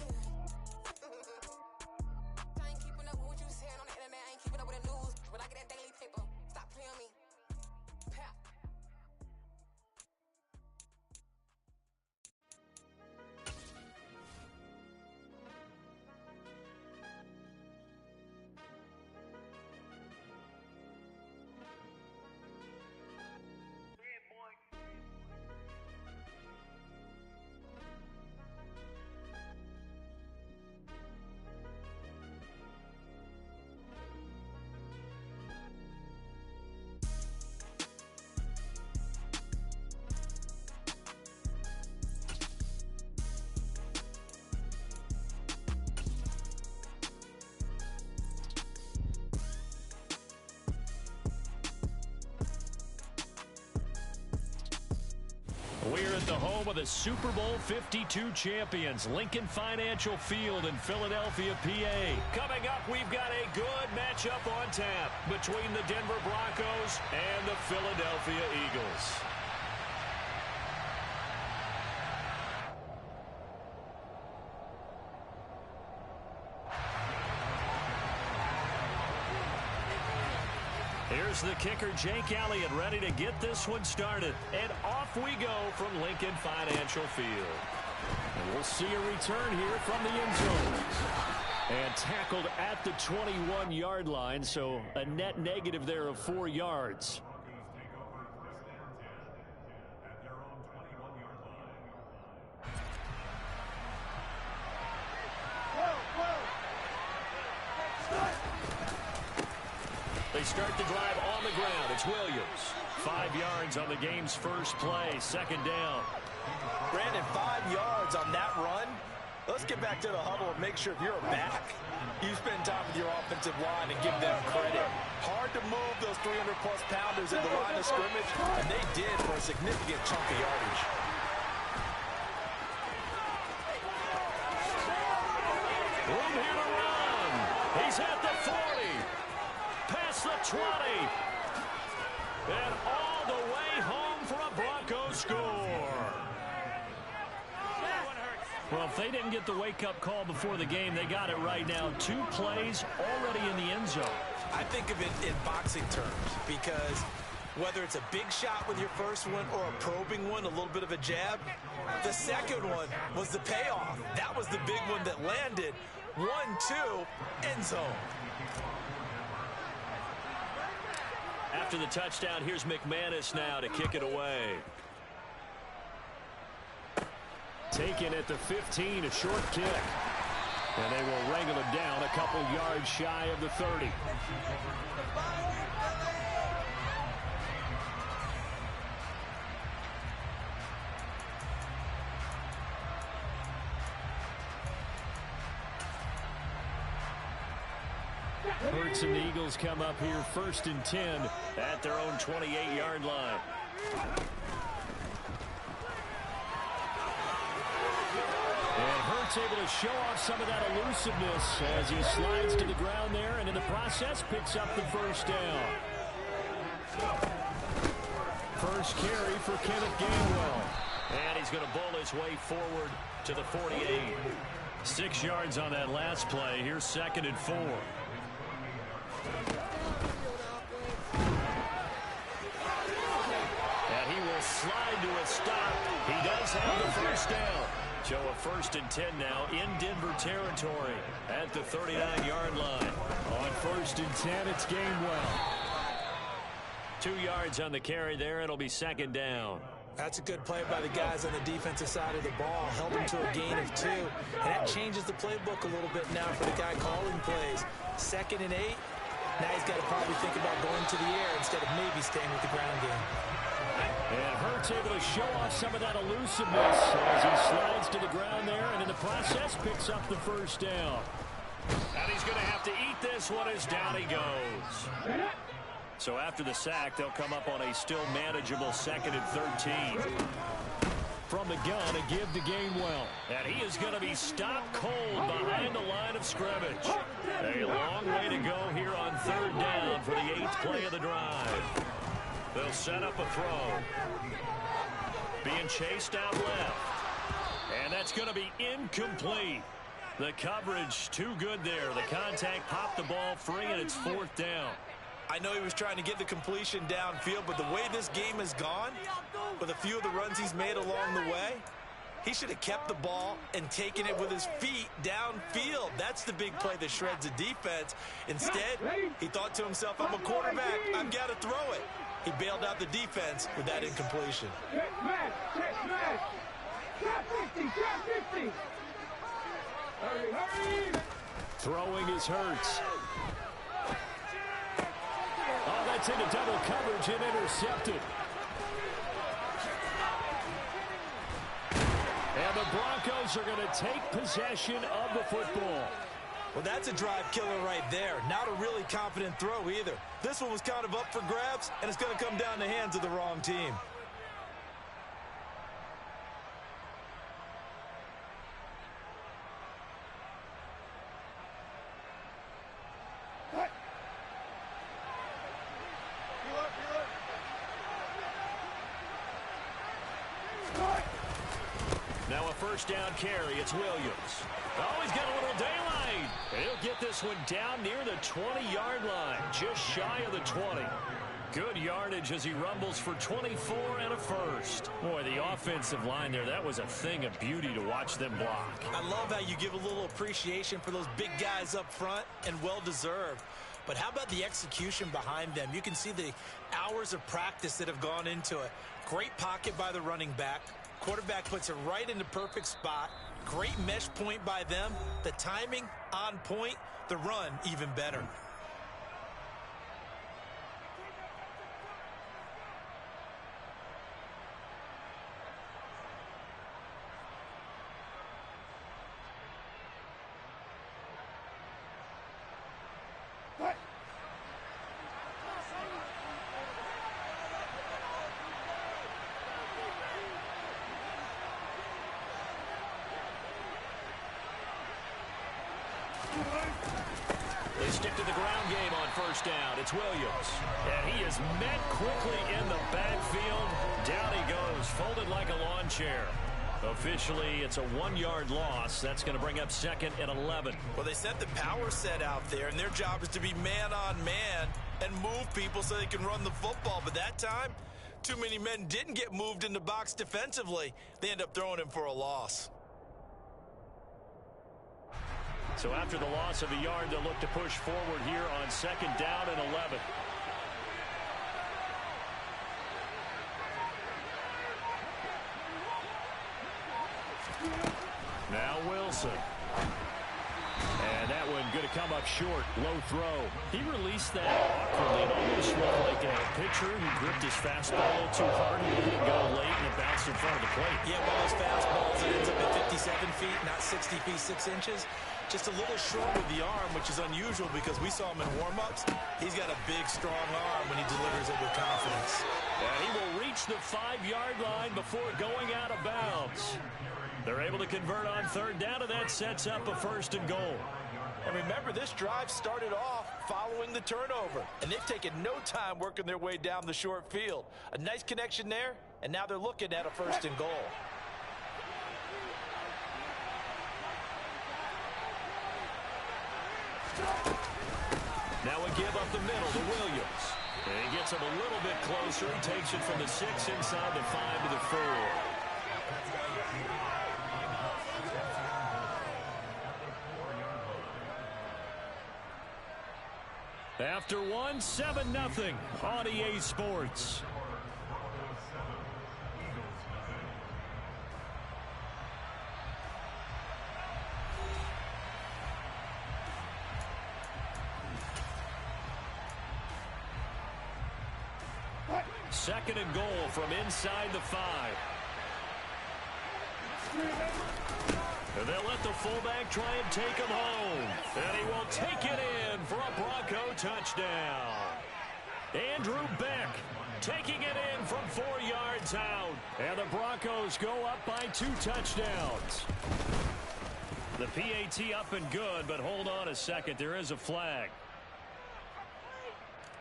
I ain't keeping up with what you saying on the internet. I ain't keeping up with the news. When I get that daily paper, stop playing me. Pap. We're at the home of the Super Bowl 52 champions, Lincoln Financial Field in Philadelphia, PA. Coming up, we've got a good matchup on tap between the Denver Broncos and the Philadelphia Eagles. Here's the kicker, Jake Elliott, ready to get this one started. And off we go from Lincoln Financial Field. And we'll see a return here from the end zone. And tackled at the 21-yard line, so a net negative there of 4 yards. They start the drive on the ground. It's Williams. 5 yards on the game's first play. Second down. Brandon, 5 yards on that run. Let's get back to the huddle and make sure if you're a back, you spend time with your offensive line and give them credit. Hard to move those 300-plus pounders in the line of scrimmage, and they did for a significant chunk of yardage. Room here to run. He's at the 40. Past the 20. And all the way home for a Broncos score. Well, if they didn't get the wake-up call before the game, they got it right now. 2 plays already in the end zone. I think of it in boxing terms because whether it's a big shot with your first one or a probing one, a little bit of a jab, the second one was the payoff. That was the big one that landed. 1-2, end zone. After the touchdown, here's McManus now to kick it away. Taken at the 15, a short kick. And they will wrangle him down a couple yards shy of the 30. Hurts and the Eagles come up here 1st and 10 at their own 28-yard line. And Hurts able to show off some of that elusiveness as he slides to the ground there, and in the process picks up the first down. First carry for Kenneth Gainwell. And he's going to bowl his way forward to the 48. 6 yards on that last play. Here's 2nd and 4. And he will slide to a stop. He does have the first down. So a 1st and 10 now in Denver territory at the 39-yard line. On 1st and 10, it's Gainwell. 2 yards on the carry there. It'll be 2nd down. That's a good play by the guys on the defensive side of the ball. Held him to a gain of 2. And that changes the playbook a little bit now for the guy calling plays. 2nd and 8. Now he's got to probably think about going to the air instead of maybe staying with the ground game. And Hurts able to show off some of that elusiveness as he slides to the ground there, and in the process picks up the first down. And he's going to have to eat this one as down he goes. So after the sack, they'll come up on a still manageable 2nd and 13. From the gun, a give to Gainwell. And he is going to be stopped cold behind the line of scrimmage. A long way to go here on 3rd down for the 8th play of the drive. They'll set up a throw. Being chased out left. And that's going to be incomplete. The coverage too good there. The contact popped the ball free, and it's 4th down. I know he was trying to get the completion downfield, but the way this game has gone, with a few of the runs he's made along the way, he should have kept the ball and taken it with his feet downfield. That's the big play that shreds the defense. Instead, he thought to himself, I'm a quarterback. I've got to throw it. He bailed out the defense with that incompletion. Check smash, check smash. Trap 50, trap 50. Hurry, hurry. Throwing is Hurts. Oh, that's into double coverage and intercepted. And the Broncos are going to take possession of the football. Well, that's a drive killer right there. Not a really confident throw either. This one was kind of up for grabs, and it's going to come down the hands of the wrong team. Now a first down carry. It's Williams. Oh, he's got a little daylight. He'll get this one down near the 20-yard line, just shy of the 20. Good yardage as he rumbles for 24 and a first. Boy, the offensive line there, that was a thing of beauty to watch them block. I love how you give a little appreciation for those big guys up front, and well-deserved. But how about the execution behind them? You can see the hours of practice that have gone into it. Great pocket by the running back. Quarterback puts it right in the perfect spot. Great mesh point by them. The timing on point. The run even better. They stick to the ground game on first down. It's Williams. And he is met quickly in the backfield. Down he goes, folded like a lawn chair. Officially, it's a 1-yard loss. That's going to bring up 2nd and 11. Well, they sent the power set out there, and their job is to be man-on-man and move people so they can run the football. But that time, too many men didn't get moved in the box defensively. They end up throwing him for a loss. So after the loss of a yard, they'll look to push forward here on 2nd down and 11. Now Wilson. And that one going to come up short. Low throw. He released that awkwardly. It almost looked like a pitcher who gripped his fastball a little too hard. He let it go late and it bounced in front of the plate. Yeah, one of those fastballs that ends up at 57 feet, not 60 feet, 6 inches. Just a little short with the arm, which is unusual because we saw him in warm-ups. He's got a big, strong arm when he delivers it with confidence. And he will reach the 5-yard line before going out of bounds. They're able to convert on 3rd down, and that sets up a 1st and goal. And remember, this drive started off following the turnover, and they've taken no time working their way down the short field. A nice connection there, and now they're looking at a 1st and goal. Now a give up the middle to Williams. And he gets him a little bit closer. He takes it from the 6 inside the 5 to the 4. After 1, 7-0 on EA Sports. Second and goal from inside the 5. And they'll let the fullback try and take him home. And he will take it in for a Bronco touchdown. Andrew Beck taking it in from 4 yards out. And the Broncos go up by 2 touchdowns. The PAT up and good, but hold on a second. There is a flag.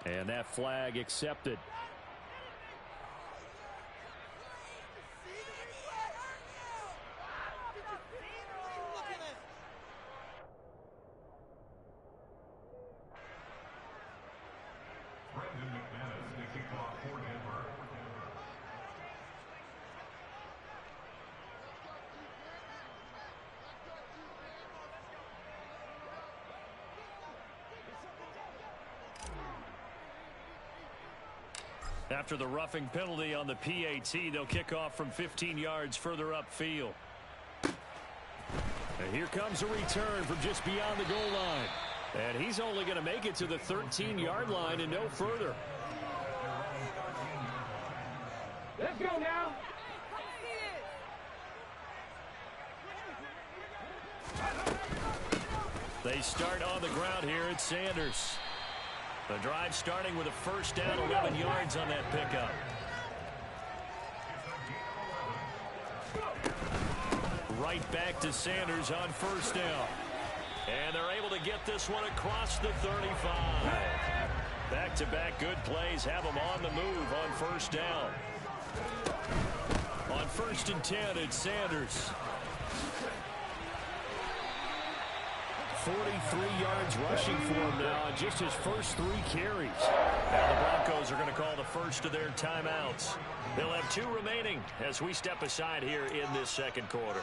And that flag accepted. After the roughing penalty on the PAT, they'll kick off from 15 yards further upfield. And here comes a return from just beyond the goal line. And he's only going to make it to the 13-yard line and no further. Let's go now. They start on the ground here at Sanders. The drive starting with a 1st down, 11 yards on that pickup. Right back to Sanders on 1st down. And they're able to get this one across the 35. Back-to-back good plays have them on the move on 1st down. On 1st and 10, it's Sanders. 43 yards rushing for him now on just his first 3 carries. Now the Broncos are going to call the first of their timeouts. They'll have 2 remaining as we step aside here in this 2nd quarter.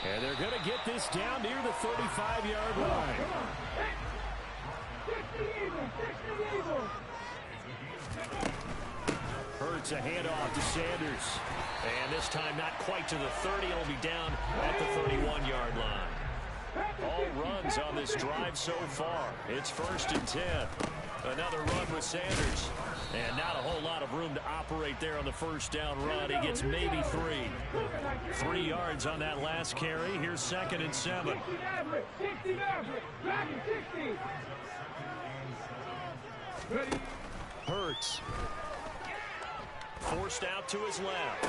And they're going to get this down near the 35-yard line. Hurts a handoff to Sanders. And this time not quite to the 30. It'll be down at the 31-yard line. All runs on this drive so far. It's 1st and 10. Another run with Sanders. And not a whole lot of room to operate there on the first down run. He gets maybe 3. 3 yards on that last carry. Here's 2nd and 7. Hurts. Forced out to his left.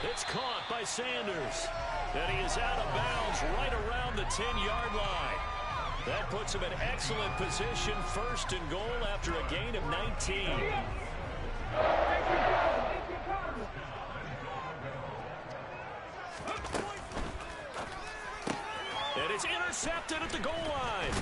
It's caught by Sanders. And he is out of bounds right around the 10-yard line. That puts him in excellent position, 1st and goal after a gain of 19. And it's intercepted at the goal line.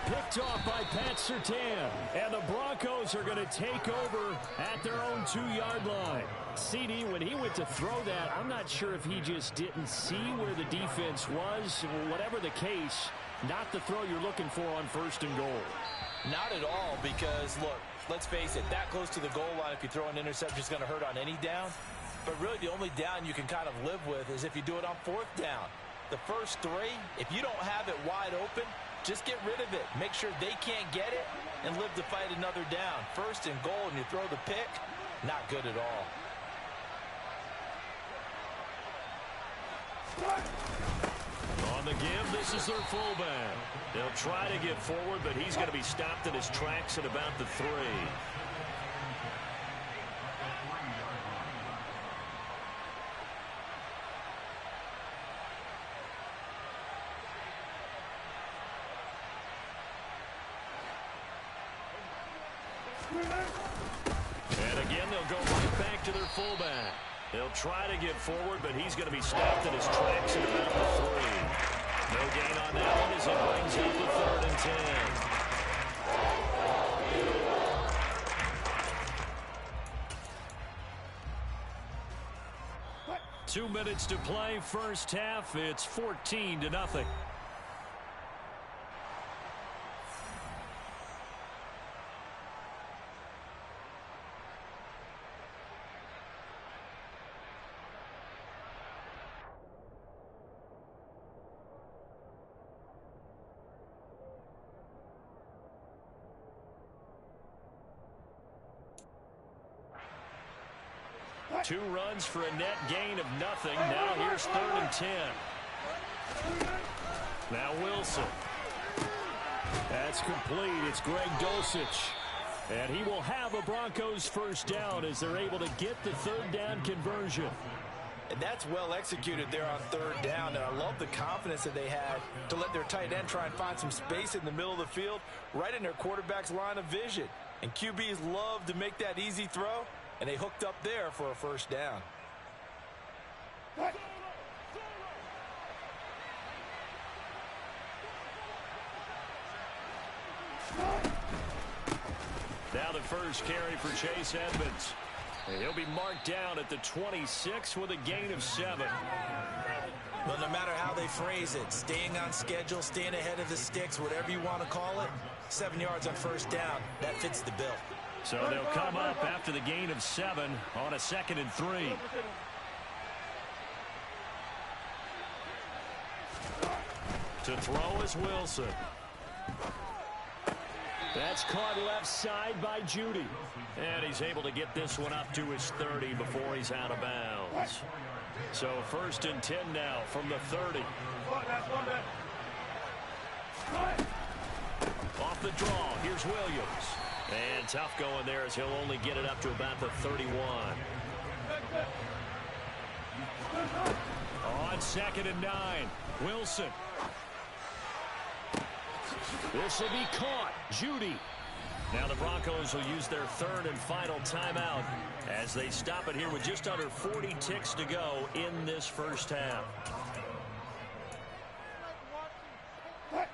Picked off by Pat Surtain. And the Broncos are going to take over at their own 2-yard line. CD, when he went to throw that, I'm not sure if he just didn't see where the defense was. Whatever the case, not the throw you're looking for on 1st and goal. Not at all, because, look, let's face it, that close to the goal line, if you throw an interception, it's going to hurt on any down. But really, the only down you can kind of live with is if you do it on 4th down. The first 3, if you don't have it wide open, just get rid of it. Make sure they can't get it and live to fight another down. 1st and goal, and you throw the pick, not good at all. On the give, this is their fullback. They'll try to get forward, but he's going to be stopped in his tracks at about the 3. And again, they'll go right back to their fullback. They'll try to get forward, but he's going to be stopped in his tracks at about the 3. No gain on that one as it brings up the 3rd and 10. 2 minutes to play, first half. It's 14-0. Two runs for a net gain of nothing. Now here's 3rd and 10. Now Wilson. That's complete. It's Greg Dulcich. And he will have a Broncos first down as they're able to get the 3rd down conversion. And that's well executed there on 3rd down. And I love the confidence that they had to let their tight end try and find some space in the middle of the field, right in their quarterback's line of vision. And QBs love to make that easy throw. And they hooked up there for a first down. Now the first carry for Chase Edmonds. He'll be marked down at the 26 with a gain of 7. Well, no matter how they phrase it, staying on schedule, staying ahead of the sticks, whatever you want to call it, 7 yards on first down, that fits the bill. So they'll come up after the gain of 7 on a 2nd and 3. To throw is Wilson. That's caught left side by Judy. And he's able to get this one up to his 30 before he's out of bounds. So 1st and 10 now from the 30. Off the draw, here's Williams. And tough going there as he'll only get it up to about the 31. On 2nd and 9, Wilson. This will be caught. Judy. Now the Broncos will use their 3rd and final timeout as they stop it here with just under 40 ticks to go in this first half.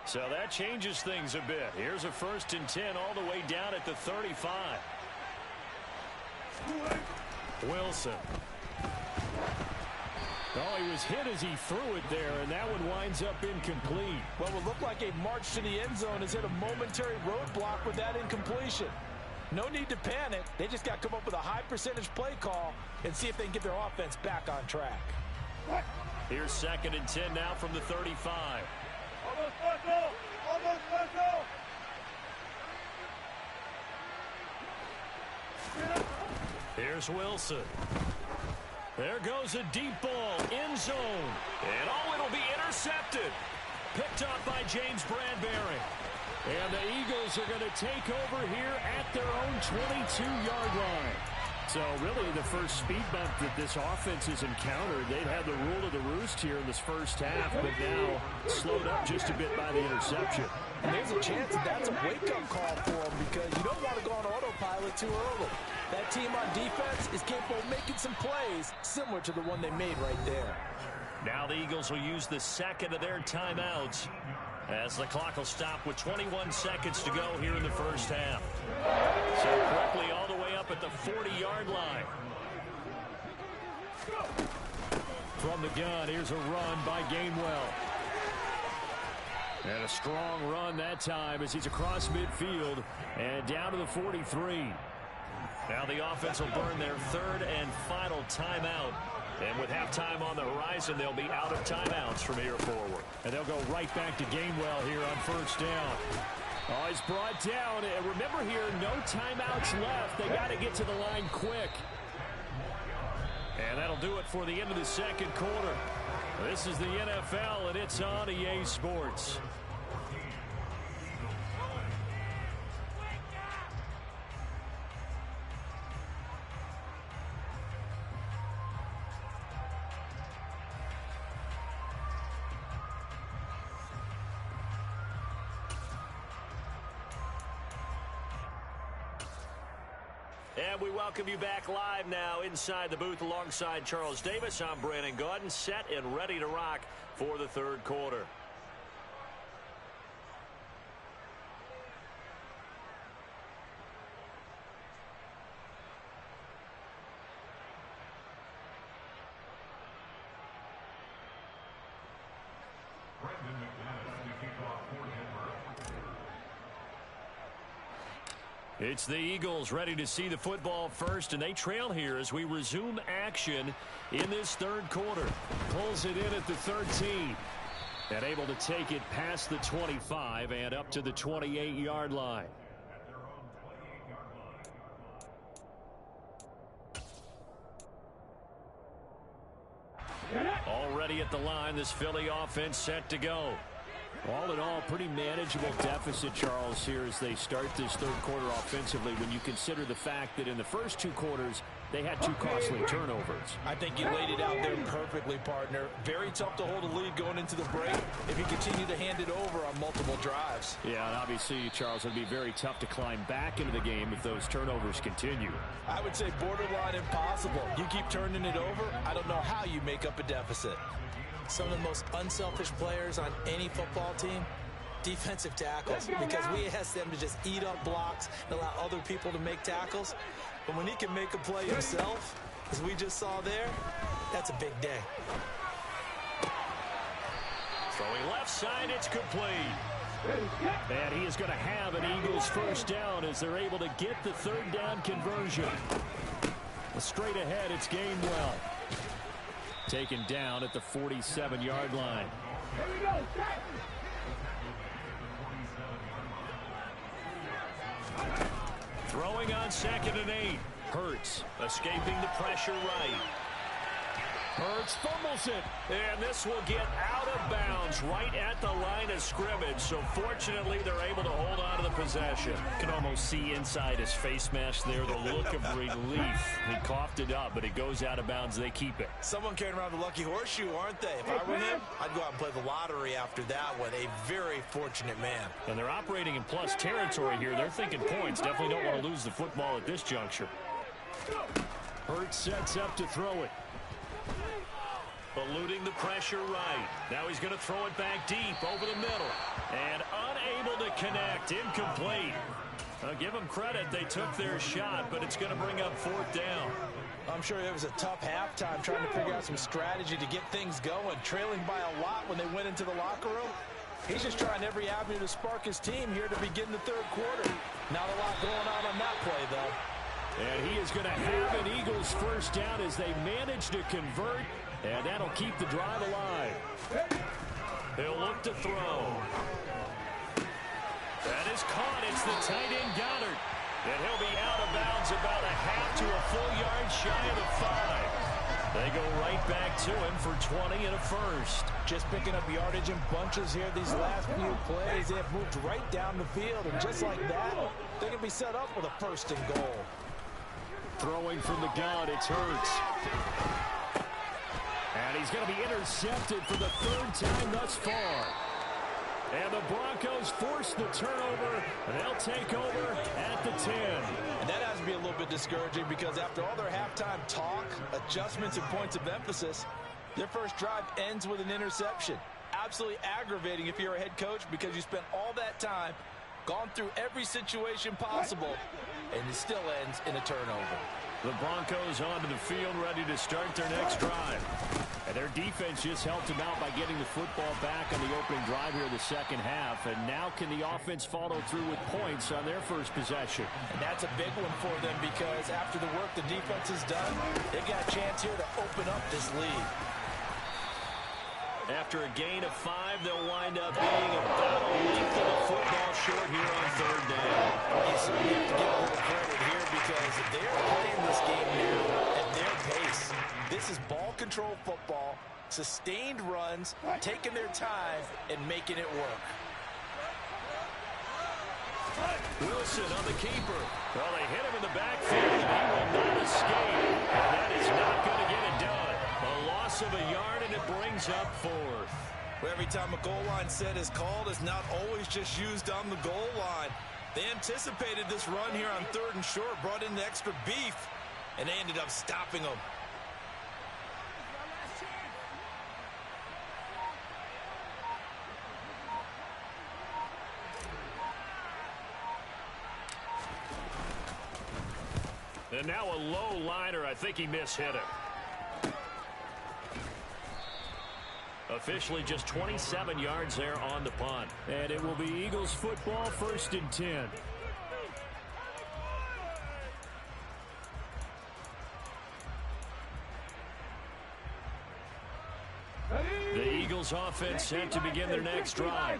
So that changes things a bit. Here's a 1st and 10 all the way down at the 35. Wilson. Oh, he was hit as he threw it there, and that one winds up incomplete. Well, it looked like a march to the end zone has hit a momentary roadblock with that incompletion. No need to panic. They just got to come up with a high percentage play call and see if they can get their offense back on track. Here's 2nd and 10 now from the 35. Here's Wilson. There goes a deep ball, end zone. And it'll be intercepted. Picked up by James Bradbury. And the Eagles are going to take over here at their own 22-yard line. So really the first speed bump that this offense has encountered, they've had the rule of the roost here in this first half, but now slowed up just a bit by the interception. And there's a chance that's a wake-up call for them because you don't want to go on autopilot too early. That team on defense is capable of making some plays similar to the one they made right there. Now the Eagles will use the second of their timeouts as the clock will stop with 21 seconds to go here in the first half. So quickly all the way up at the 40-yard line. From the gun, here's a run by Gainwell. And a strong run that time as he's across midfield and down to the 43. Now the offense will burn their third and final timeout. And with halftime on the horizon, they'll be out of timeouts from here forward. And they'll go right back to Gainwell here on first down. Oh, he's brought down. And remember here, no timeouts left. They got to get to the line quick. And that'll do it for the end of the second quarter. This is the NFL, and it's on EA Sports. And we welcome you back live now inside the booth alongside Charles Davis. I'm Brandon Gaudin, set and ready to rock for the third quarter. It's the Eagles ready to see the football first, and they trail here as we resume action in this third quarter. Pulls it in at the 13. And able to take it past the 25 and up to the 28-yard line. Already at the line, this Philly offense set to go. All in all, pretty manageable deficit, Charles, here as they start this third quarter offensively when you consider the fact that in the first two quarters, they had two costly turnovers. I think you laid it out there perfectly, partner. Very tough to hold a lead going into the break if you continue to hand it over on multiple drives. Yeah, and obviously, Charles, it would be very tough to climb back into the game if those turnovers continue. I would say borderline impossible. You keep turning it over, I don't know how you make up a deficit. Some of the most unselfish players on any football team, defensive tackles, because we ask them to just eat up blocks and allow other people to make tackles. But when he can make a play himself, as we just saw there, that's a big day. Throwing left side, it's complete. And he is going to have an Eagles first down as they're able to get the third down conversion. Straight ahead, it's Gainwell. Taken down at the 47-yard line. Throwing on 2nd and 8. Hurts escaping the pressure right. Hurts fumbles it, and this will get out of bounds right at the line of scrimmage. So fortunately, they're able to hold on to the possession. Can almost see inside his face mask there the look of relief. He coughed it up, but it goes out of bounds. They keep it. Someone carrying around the lucky horseshoe, aren't they? If I were him, I'd go out and play the lottery after that one. A very fortunate man. And they're operating in plus territory here. They're thinking points. Definitely don't want to lose the football at this juncture. Hurts sets up to throw it. Eluding the pressure right. Now he's going to throw it back deep over the middle. And unable to connect. Incomplete. Give them credit. They took their shot, but it's going to bring up 4th down. I'm sure it was a tough halftime trying to figure out some strategy to get things going. Trailing by a lot when they went into the locker room. He's just trying every avenue to spark his team here to begin the third quarter. Not a lot going on that play, though. And he is going to have an Eagles first down as they manage to convert. And that'll keep the drive alive. He'll look to throw. That is caught. It's the tight end Goddard. And he'll be out of bounds about a half to a full yard shy of the 5. They go right back to him for 20 and a first. Just picking up yardage in bunches here these last few plays. They have moved right down the field, and just like that, they can be set up with a first and goal. Throwing from the gun, it's Hurts. And he's going to be intercepted for the 3rd time thus far. And the Broncos force the turnover, and they'll take over at the 10. And that has to be a little bit discouraging because after all their halftime talk, adjustments, and points of emphasis, their first drive ends with an interception. Absolutely aggravating if you're a head coach because you spent all that time, gone through every situation possible, and it still ends in a turnover. The Broncos onto the field, ready to start their next drive. And their defense just helped them out by getting the football back on the opening drive here in the second half. And now can the offense follow through with points on their first possession? And that's a big one for them because after the work the defense has done, they've got a chance here to open up this lead. After a gain of 5, they'll wind up being about a length of the football short here on 3rd down. You certainly have to give a little credit here because they're playing this game now at their pace. This is ball control football, sustained runs, taking their time, and making it work. Wilson on the keeper. Well, they hit him in the backfield, and he will not escape. And that is not going to get it done. A loss of a yard, and it brings up 4th. Well, every time a goal line set is called, it's not always just used on the goal line. They anticipated this run here on 3rd and short, brought in the extra beef, and they ended up stopping them. And now a low liner. I think he mishit it. Officially just 27 yards there on the punt. And it will be Eagles football, 1st and 10. The Eagles offense set to begin their next drive.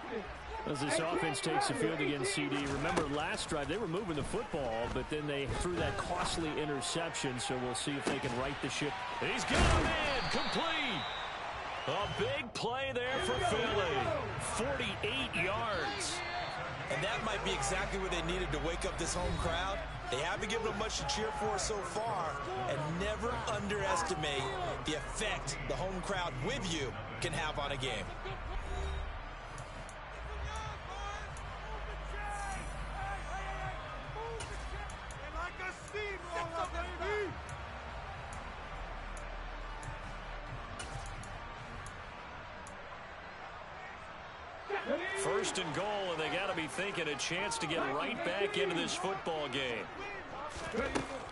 As this offense takes the field against CD. Remember, last drive, they were moving the football, but then they threw that costly interception, so we'll see if they can right the ship. He's got a man, complete. A big play there for Philly. 48 yards. And that might be exactly what they needed to wake up this home crowd. They haven't given them much to cheer for so far, and never underestimate the effect the home crowd with you can have on a game. First and goal, and they got to be thinking a chance to get right back into this football game.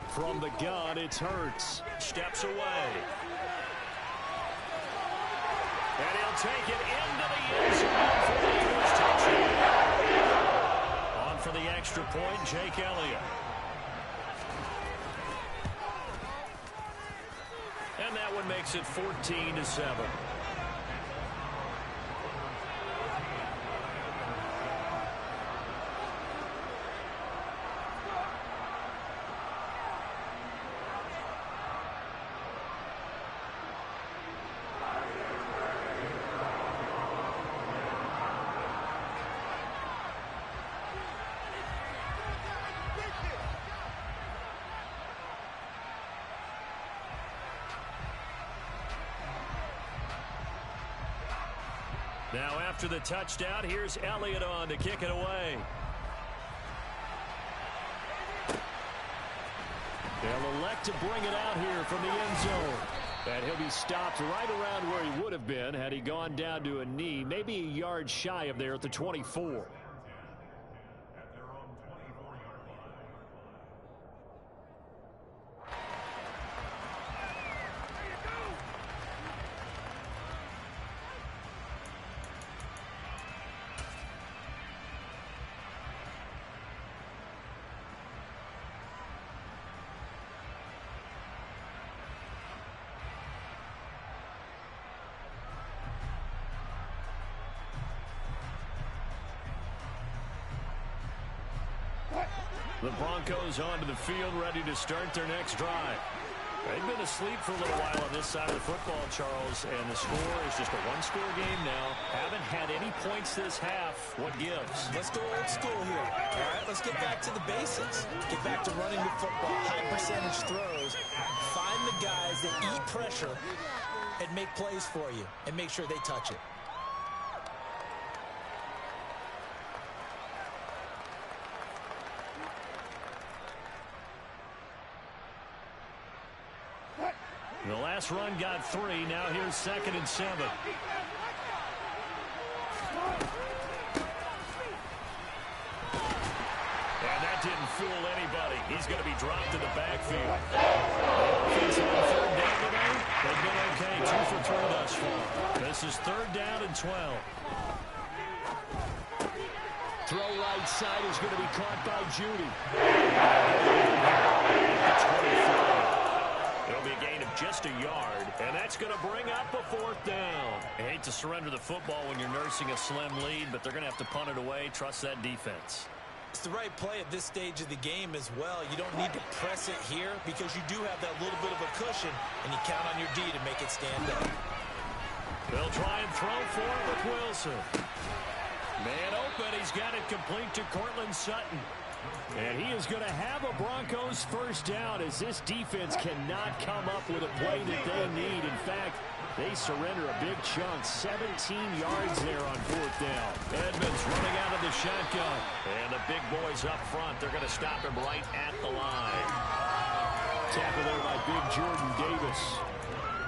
From the gun, it's Hurts. Steps away. And he'll take it into the end zone for the Eagles touchdown. On for the extra point, Jake Elliott. And that one makes it 14-7. Now after the touchdown, here's Elliott on to kick it away. They'll elect to bring it out here from the end zone. And he'll be stopped right around where he would have been had he gone down to a knee, maybe a yard shy of there at the 24. The Broncos onto the field, ready to start their next drive. They've been asleep for a little while on this side of the football, Charles, and the score is just a one-score game now. Haven't had any points this half. What gives? Let's go old school here. All right, let's get back to the basics. Get back to running the football, high percentage throws. Find the guys that eat pressure and make plays for you and make sure they touch it. The last run got 3. Now here's 2nd and 7. And that didn't fool anybody. He's going to be dropped in the backfield. The offense on 3rd down today, they've been okay. 2 for 3 thus far. This is 3rd down and 12. Throw right side is going to be caught by Judy. 23. It'll be a gain of just a yard, and that's going to bring up a 4th down. I hate to surrender the football when you're nursing a slim lead, but they're going to have to punt it away. Trust that defense. It's the right play at this stage of the game as well. You don't need to press it here because you do have that little bit of a cushion, and you count on your D to make it stand up. They'll try and throw for it with Wilson. Man open. He's got it complete to Cortland Sutton. And he is going to have a Broncos first down as this defense cannot come up with a play that they need. In fact, they surrender a big chunk. 17 yards there on 4th down. Edmonds running out of the shotgun. And the big boys up front, they're going to stop him right at the line. Tackle there by big Jordan Davis.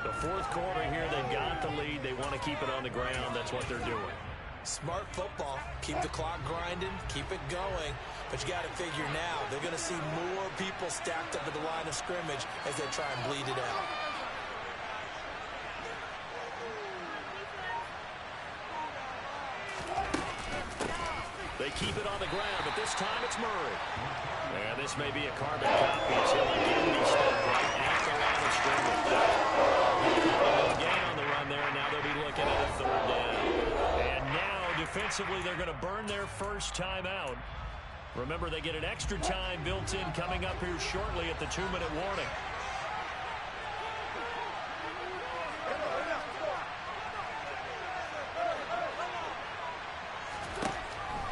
The 4th quarter here, they got the lead. They want to keep it on the ground. That's what they're doing. Smart football. Keep the clock grinding. Keep it going. But you got to figure now, they're going to see more people stacked up at the line of scrimmage as they try and bleed it out. They keep it on the ground, but this time it's Murray. And this may be a carbon copy. He'll again be stopped right at the line of scrimmage. Again on the run there, and now they'll be looking at a 3rd down. And now, defensively, they're going to burn their first timeout. Remember, they get an extra time built in coming up here shortly at the 2-minute warning.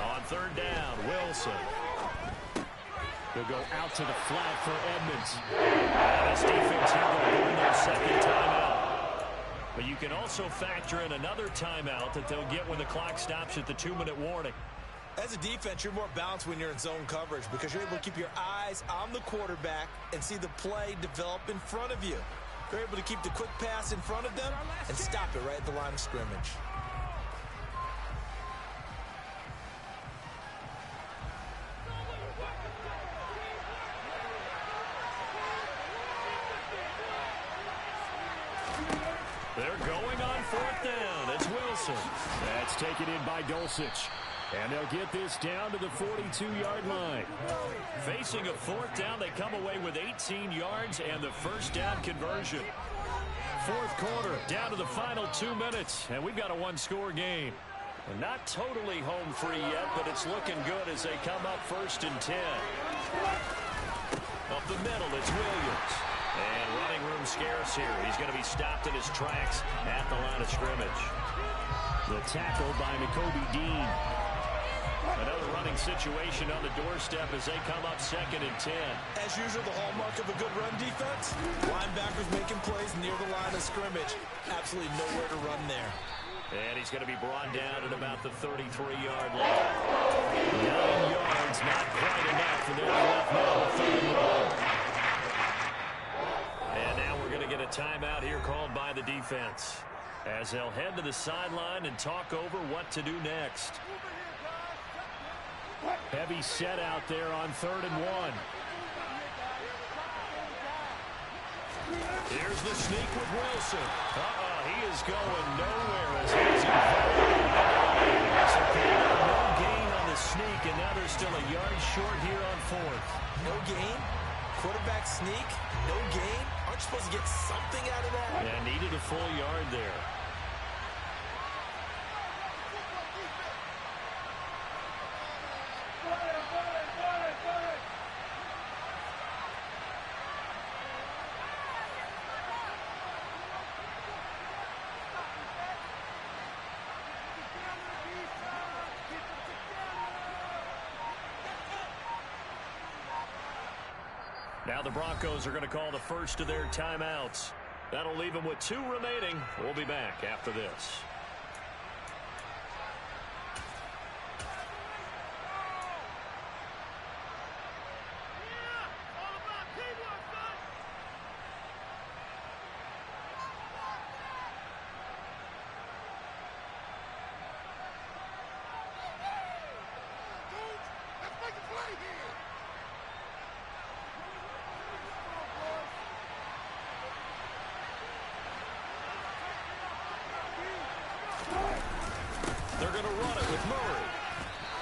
On 3rd down, Wilson. They'll go out to the flat for Edmonds. And this defense here will burn their 2nd timeout. But you can also factor in another timeout that they'll get when the clock stops at the 2-minute warning. As a defense, you're more balanced when you're in zone coverage because you're able to keep your eyes on the quarterback and see the play develop in front of you. You're able to keep the quick pass in front of them and stop it right at the line of scrimmage. They're going on 4th down. It's Wilson. That's taken in by Dulcich. And they'll get this down to the 42-yard line. Facing a 4th down, they come away with 18 yards and the first down conversion. 4th quarter, down to the final 2 minutes, and we've got a 1-score game. We're not totally home free yet, but it's looking good as they come up 1st and 10. Up the middle, it's Williams. And running room scarce here. He's going to be stopped in his tracks at the line of scrimmage. The tackle by Nakobe Dean. Another running situation on the doorstep as they come up 2nd and 10. As usual, the hallmark of a good run defense, linebackers making plays near the line of scrimmage. Absolutely nowhere to run there. And he's going to be brought down at about the 33-yard line. 9 yards, not quite enough, and they're left now with 3rd and 1. And now we're going to get a timeout here called by the defense as they'll head to the sideline and talk over what to do next. Heavy set out there on 3rd and 1. Here's the sneak with Wilson. He is going nowhere as he's no gain on the sneak, and now they're still a yard short here on 4th. No gain? Quarterback sneak? No gain? Aren't you supposed to get something out of that? Yeah, needed a full yard there. Now the Broncos are going to call the first of their timeouts. That'll leave them with 2 remaining. We'll be back after this. They're going to run it with Murray.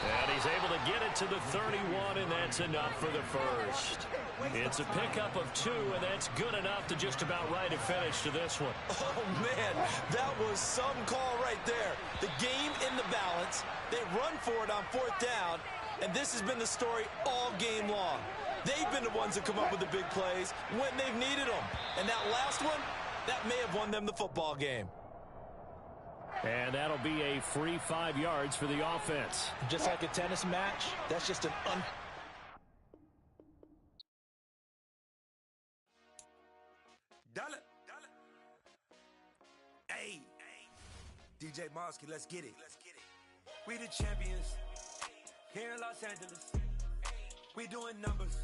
And he's able to get it to the 31, and that's enough for the first. It's a pickup of 2, and that's good enough to just about write a finish to this one. Oh, man, that was some call right there. The game in the balance. They run for it on 4th down, and this has been the story all game long. They've been the ones that come up with the big plays when they've needed them. And that last one, that may have won them the football game. And that'll be a free 5 yards for the offense. Just like a tennis match, that's just an Dollar. Hey, DJ Mosky, let's get it. We the champions here in Los Angeles. We doing numbers.